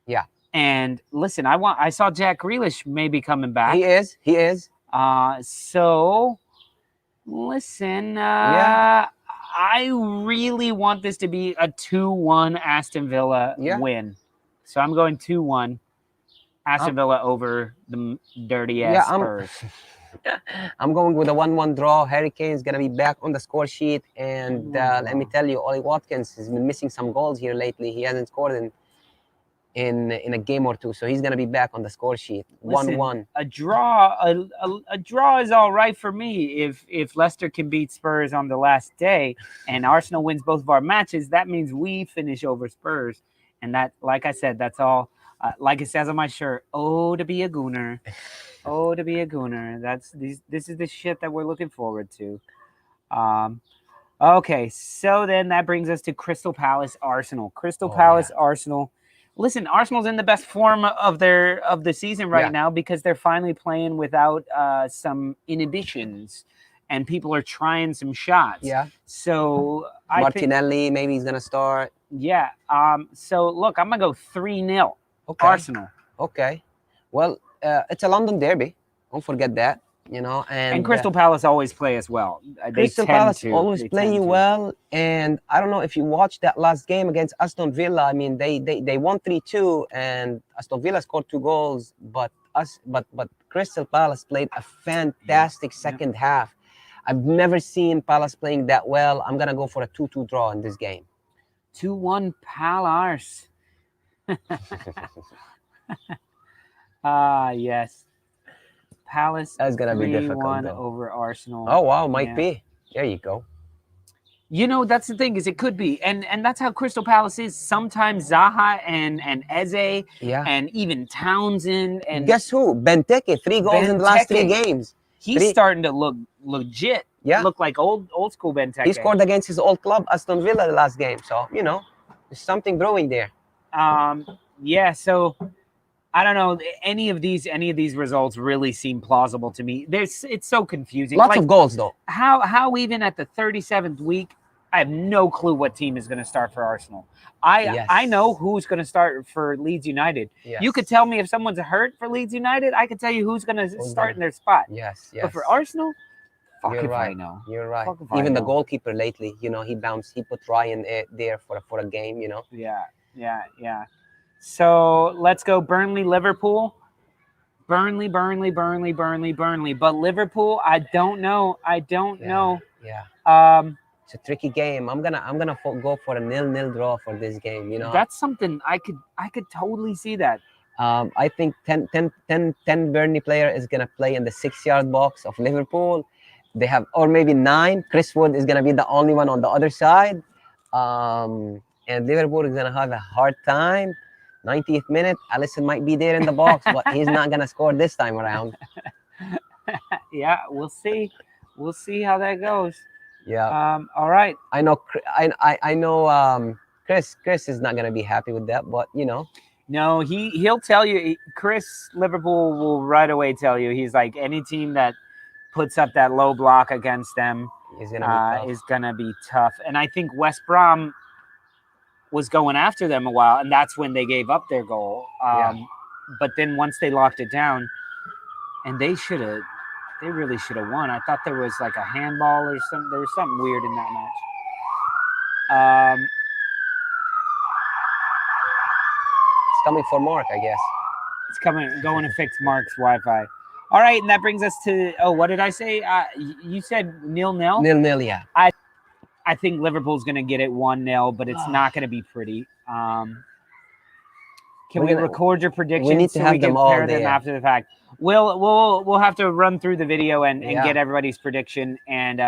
Yeah. And listen, I saw Jack Grealish maybe coming back. He is. So listen, Yeah. I really want this to be a 2-1 Aston Villa win. So I'm going 2-1 Aston Villa over the dirty ass Spurs. I'm going with a 1-1 draw. Harry Kane's gonna be back on the score sheet, and let me tell you, Ollie Watkins has been missing some goals here lately. He hasn't scored in a game or two, so he's gonna be back on the score sheet. 1-1. A draw is all right for me. If Leicester can beat Spurs on the last day, and Arsenal wins both of our matches, that means we finish over Spurs, and that, like I said, that's all. Like it says on my shirt, "Oh, to be a Gooner." Oh, to be a Gooner. This is the shit that we're looking forward to. Okay, so then that brings us to Crystal Palace Arsenal. Arsenal. Listen, Arsenal's in the best form of the season right now because they're finally playing without some inhibitions, and people are trying some shots. Yeah. So Martinelli, maybe he's gonna start. Yeah. So look, I'm gonna go 3-0. Arsenal. Okay. Well, it's a London derby. Don't forget that. You know, and Crystal Palace always play as well. Crystal Palace always play you well, and I don't know if you watched that last game against Aston Villa. I mean, they won 3-2, and Aston Villa scored 2 goals, but Crystal Palace played a fantastic second half. I've never seen Palace playing that well. I'm gonna go for a 2-2 draw in this game. 2-1 Palace. Yes. Palace. That's gonna be difficult though. Over Arsenal. Oh wow, might be. There you go. You know, that's the thing, is it could be, and that's how Crystal Palace is. Sometimes Zaha and Eze, and even Townsend, and guess who? Benteke, 3 goals in the last 3 games. He's starting to look legit. Yeah, look like old school Benteke. He scored against his old club Aston Villa the last game, so you know there's something brewing there. Yeah. So I don't know. Any of these results really seem plausible to me. It's so confusing. Lots of goals though. How even at the 37th week, I have no clue what team is going to start for Arsenal. I know who's going to start for Leeds United. Yes. You could tell me if someone's hurt for Leeds United. I could tell you who's going to start in their spot. Yes. But for Arsenal, You're right. I know. You're right. Even the goalkeeper lately, you know, he put Ryan there for a game. You know. Yeah. So let's go Burnley, Liverpool. Burnley. But Liverpool, I don't know. Yeah. It's a tricky game. I'm gonna go for a 0-0 draw for this game. You know. That's something I could totally see that. I think 10 Burnley player is gonna play in the 6-yard box of Liverpool. They have, or maybe 9. Chris Wood is gonna be the only one on the other side. And Liverpool is gonna have a hard time. 90th minute, Alisson might be there in the box, but he's not gonna score this time around. Yeah, we'll see. We'll see how that goes. Yeah. All right. I know. I know. Chris is not gonna be happy with that, but you know. No, he'll tell you. Chris, Liverpool will right away tell you. He's like, any team that puts up that low block against them is gonna be tough. And I think West Brom was going after them a while, and that's when they gave up their goal. But then once they locked it down, and they really should have won. I thought there was like a handball or something. There was something weird in that match. It's coming for Mark, I guess. It's going to fix Mark's Wi-Fi. All right, and that brings us to, what did I say? You said 0-0? 0-0, yeah. I think Liverpool's going to get it 1-0, but it's not going to be pretty. Can we record your predictions? We need to have them all there after the fact. We'll have to run through the video and get everybody's prediction and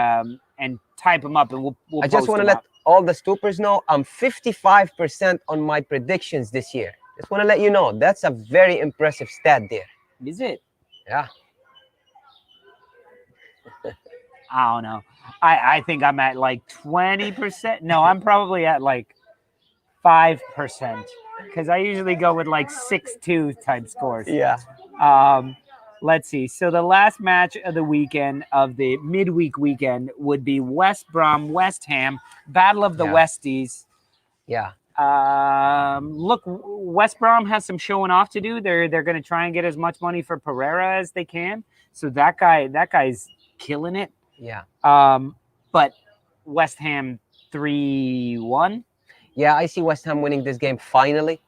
type them up, and we'll I just want to let all the Stoopers know I'm 55% on my predictions this year. Just want to let you know that's a very impressive stat there. Is it? Yeah. I don't know. I think I'm at like 20%. No, I'm probably at like 5% because I usually go with like 6-2 type scores. Yeah. Let's see. So the last match of the weekend, of the midweek weekend, would be West Brom, West Ham, Battle of the Yeah. Westies. Yeah. Look, West Brom has some showing off to do. They're going to try and get as much money for Pereira as they can. So that guy's killing it. Yeah. But West Ham 3-1. Yeah, I see West Ham winning this game finally.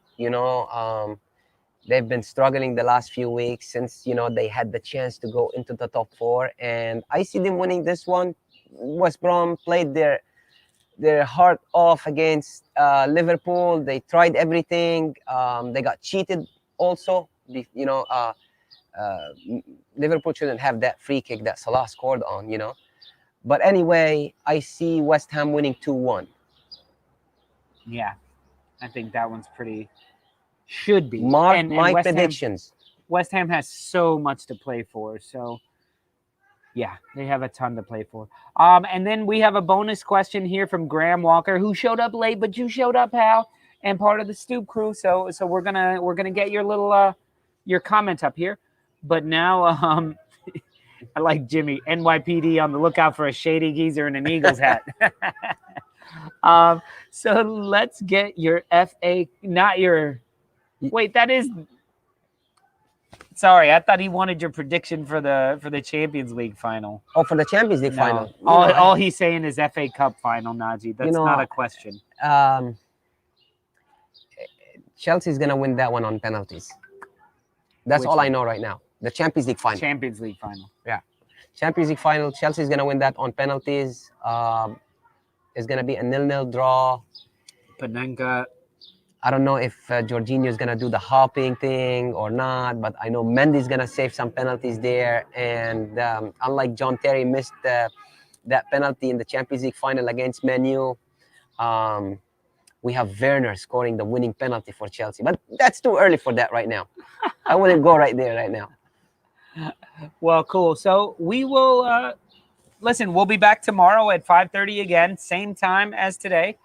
They've been struggling the last few weeks since, they had the chance to go into the top 4. And I see them winning this one. West Brom played their heart off against Liverpool. They tried everything. They got cheated also. Liverpool shouldn't have that free kick that Salah scored on, But anyway, I see West Ham winning 2-1. Yeah, I think that one's pretty... Should be. Mark my West predictions. West Ham has so much to play for. So, yeah, they have a ton to play for. And then we have a bonus question here from Graham Walker, who showed up late, but you showed up, pal, and part of the Stoop crew. So we're gonna get your little your comment up here. But now, I like Jimmy NYPD on the lookout for a shady geezer in an Eagles hat. So let's get your FA, not your. Wait, that is. Sorry, I thought he wanted your prediction for the Champions League final. Oh, for the Champions League No. final. All he's saying is FA Cup final, Najee. That's not a question. Chelsea's gonna win that one on penalties. That's all I know right now. The Champions League final. Champions League final. Yeah, Champions League final. Chelsea's gonna win that on penalties. It's gonna be a 0-0 draw. Panenka. I don't know if Jorginho's going to do the hopping thing or not, but I know Mendy's going to save some penalties there. And unlike John Terry missed that penalty in the Champions League final against Man U, we have Werner scoring the winning penalty for Chelsea. But that's too early for that right now. I wouldn't go right there right now. Well, cool. So we will, listen, we'll be back tomorrow at 5:30 again, same time as today.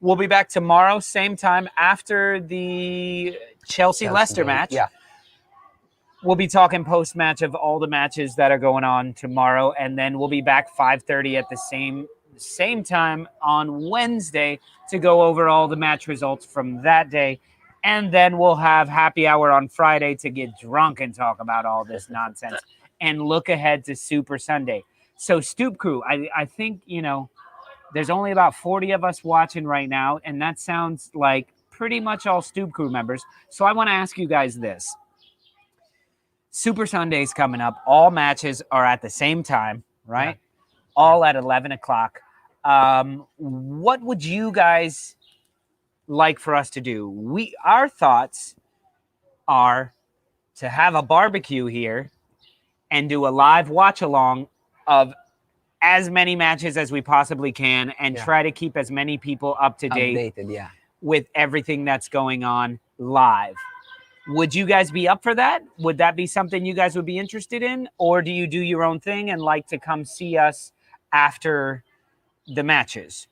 We'll be back tomorrow, same time after the Chelsea-Leicester match. Yeah. We'll be talking post-match of all the matches that are going on tomorrow, and then we'll be back 5:30 at the same time on Wednesday to go over all the match results from that day. And then we'll have happy hour on Friday to get drunk and talk about all this nonsense and look ahead to Super Sunday. So, Stoop Crew, I think, there's only about 40 of us watching right now, and that sounds like pretty much all Stoop Crew members. So I want to ask you guys this. Super Sunday's coming up. All matches are at the same time, right? Yeah. All at 11 o'clock. What would you guys like for us to do? Our thoughts are to have a barbecue here and do a live watch-along of as many matches as we possibly can and try to keep as many people up to date with everything that's going on live. Would you guys be up for that? Would that be something you guys would be interested in? Or do you do your own thing and like to come see us after the matches?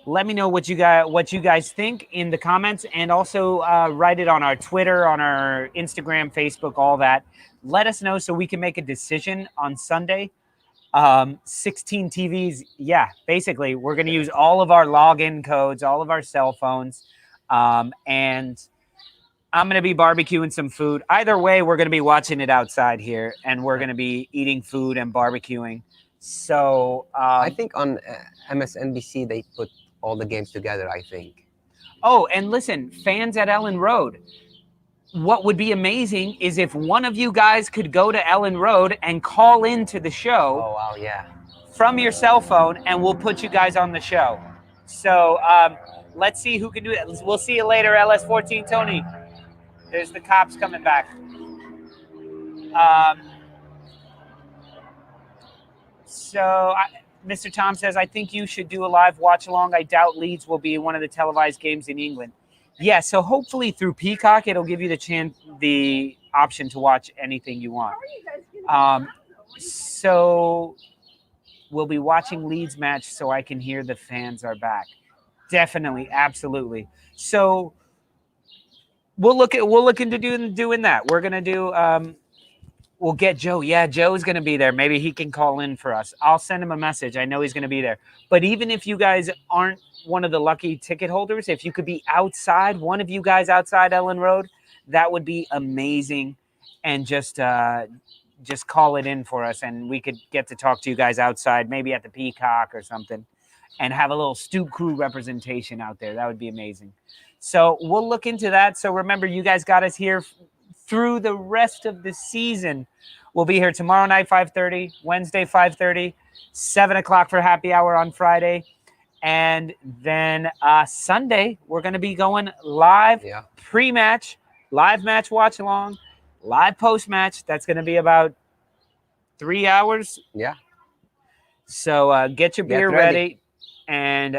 Let me know what you guys think in the comments, and also write it on our Twitter, on our Instagram, Facebook, all that. Let us know so we can make a decision on Sunday. 16 TVs. Yeah, basically, we're going to use all of our login codes, all of our cell phones. And I'm going to be barbecuing some food. Either way, we're going to be watching it outside here, and we're going to be eating food and barbecuing. So I think on MSNBC, they put all the games together, I think. Oh, and listen, fans at Ellen Road, what would be amazing is if one of you guys could go to Ellen Road and call into the show. Oh, wow, yeah. From your cell phone, and we'll put you guys on the show. So let's see who can do it. We'll see you later, LS14 Tony. There's the cops coming back. Mr. Tom says, I think you should do a live watch along. I doubt Leeds will be one of the televised games in England. Yeah, so hopefully through Peacock, it'll give you the option to watch anything you want. So we'll be watching Leeds match so I can hear the fans are back. Definitely, absolutely. So we'll look into doing that. We're gonna do We'll get Joe. Yeah, Joe's going to be there. Maybe he can call in for us. I'll send him a message. I know he's going to be there. But even if you guys aren't one of the lucky ticket holders, if you could be outside, one of you guys outside Ellen Road, that would be amazing. And just call it in for us, and we could get to talk to you guys outside, maybe at the Peacock or something, and have a little Stoop crew representation out there. That would be amazing. So we'll look into that. So remember, you guys got us here through the rest of the season. We'll be here tomorrow night, 5:30, Wednesday, 5:30, 7 o'clock for happy hour on Friday. And then Sunday, we're going to be going live pre-match, live match watch along, live post-match. That's going to be about 3 hours. Yeah. So get your beer ready. And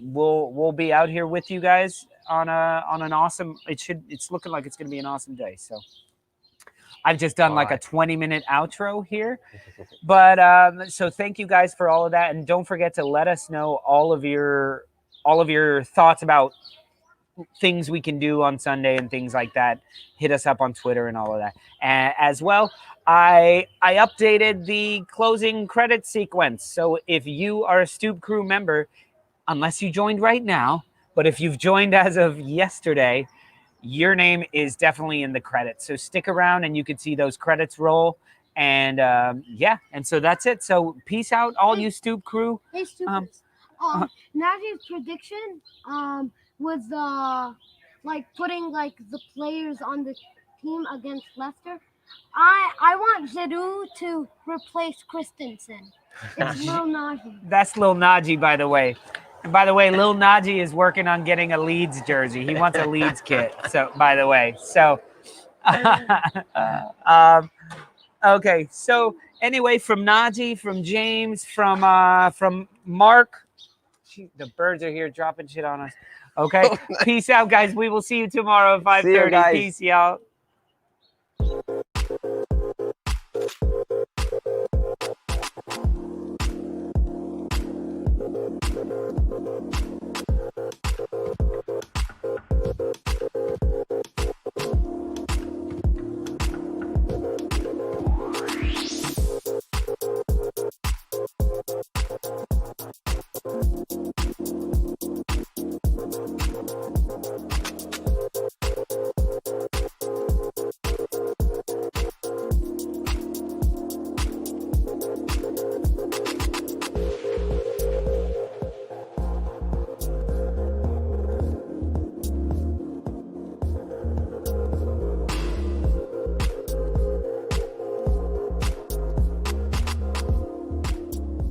we'll be out here with you guys on an awesome. It's looking like it's going to be an awesome day. So I've just done like a 20-minute outro here, but so thank you guys for all of that, and don't forget to let us know all of your thoughts about things we can do on Sunday and things like that. Hit us up on Twitter and all of that. As well, I updated the closing credit sequence. So if you are a Stoop Crew member, unless you joined right now, but if you've joined as of yesterday, your name is definitely in the credits. So stick around and you can see those credits roll. And and so that's it. So peace out, all you Stoop Crew. Hey, Stoopers. Najee's prediction was like putting like the players on the team against Leicester. I want Giroud to replace Christensen. It's Lil Najee. That's Lil Najee, by the way. And by the way, Lil Najee is working on getting a Leeds jersey. He wants a Leeds kit. So, by the way, so okay. So anyway, from Najee, from James, from Mark. The birds are here dropping shit on us. Okay. Peace out, guys. We will see you tomorrow at 5:30. Peace, y'all.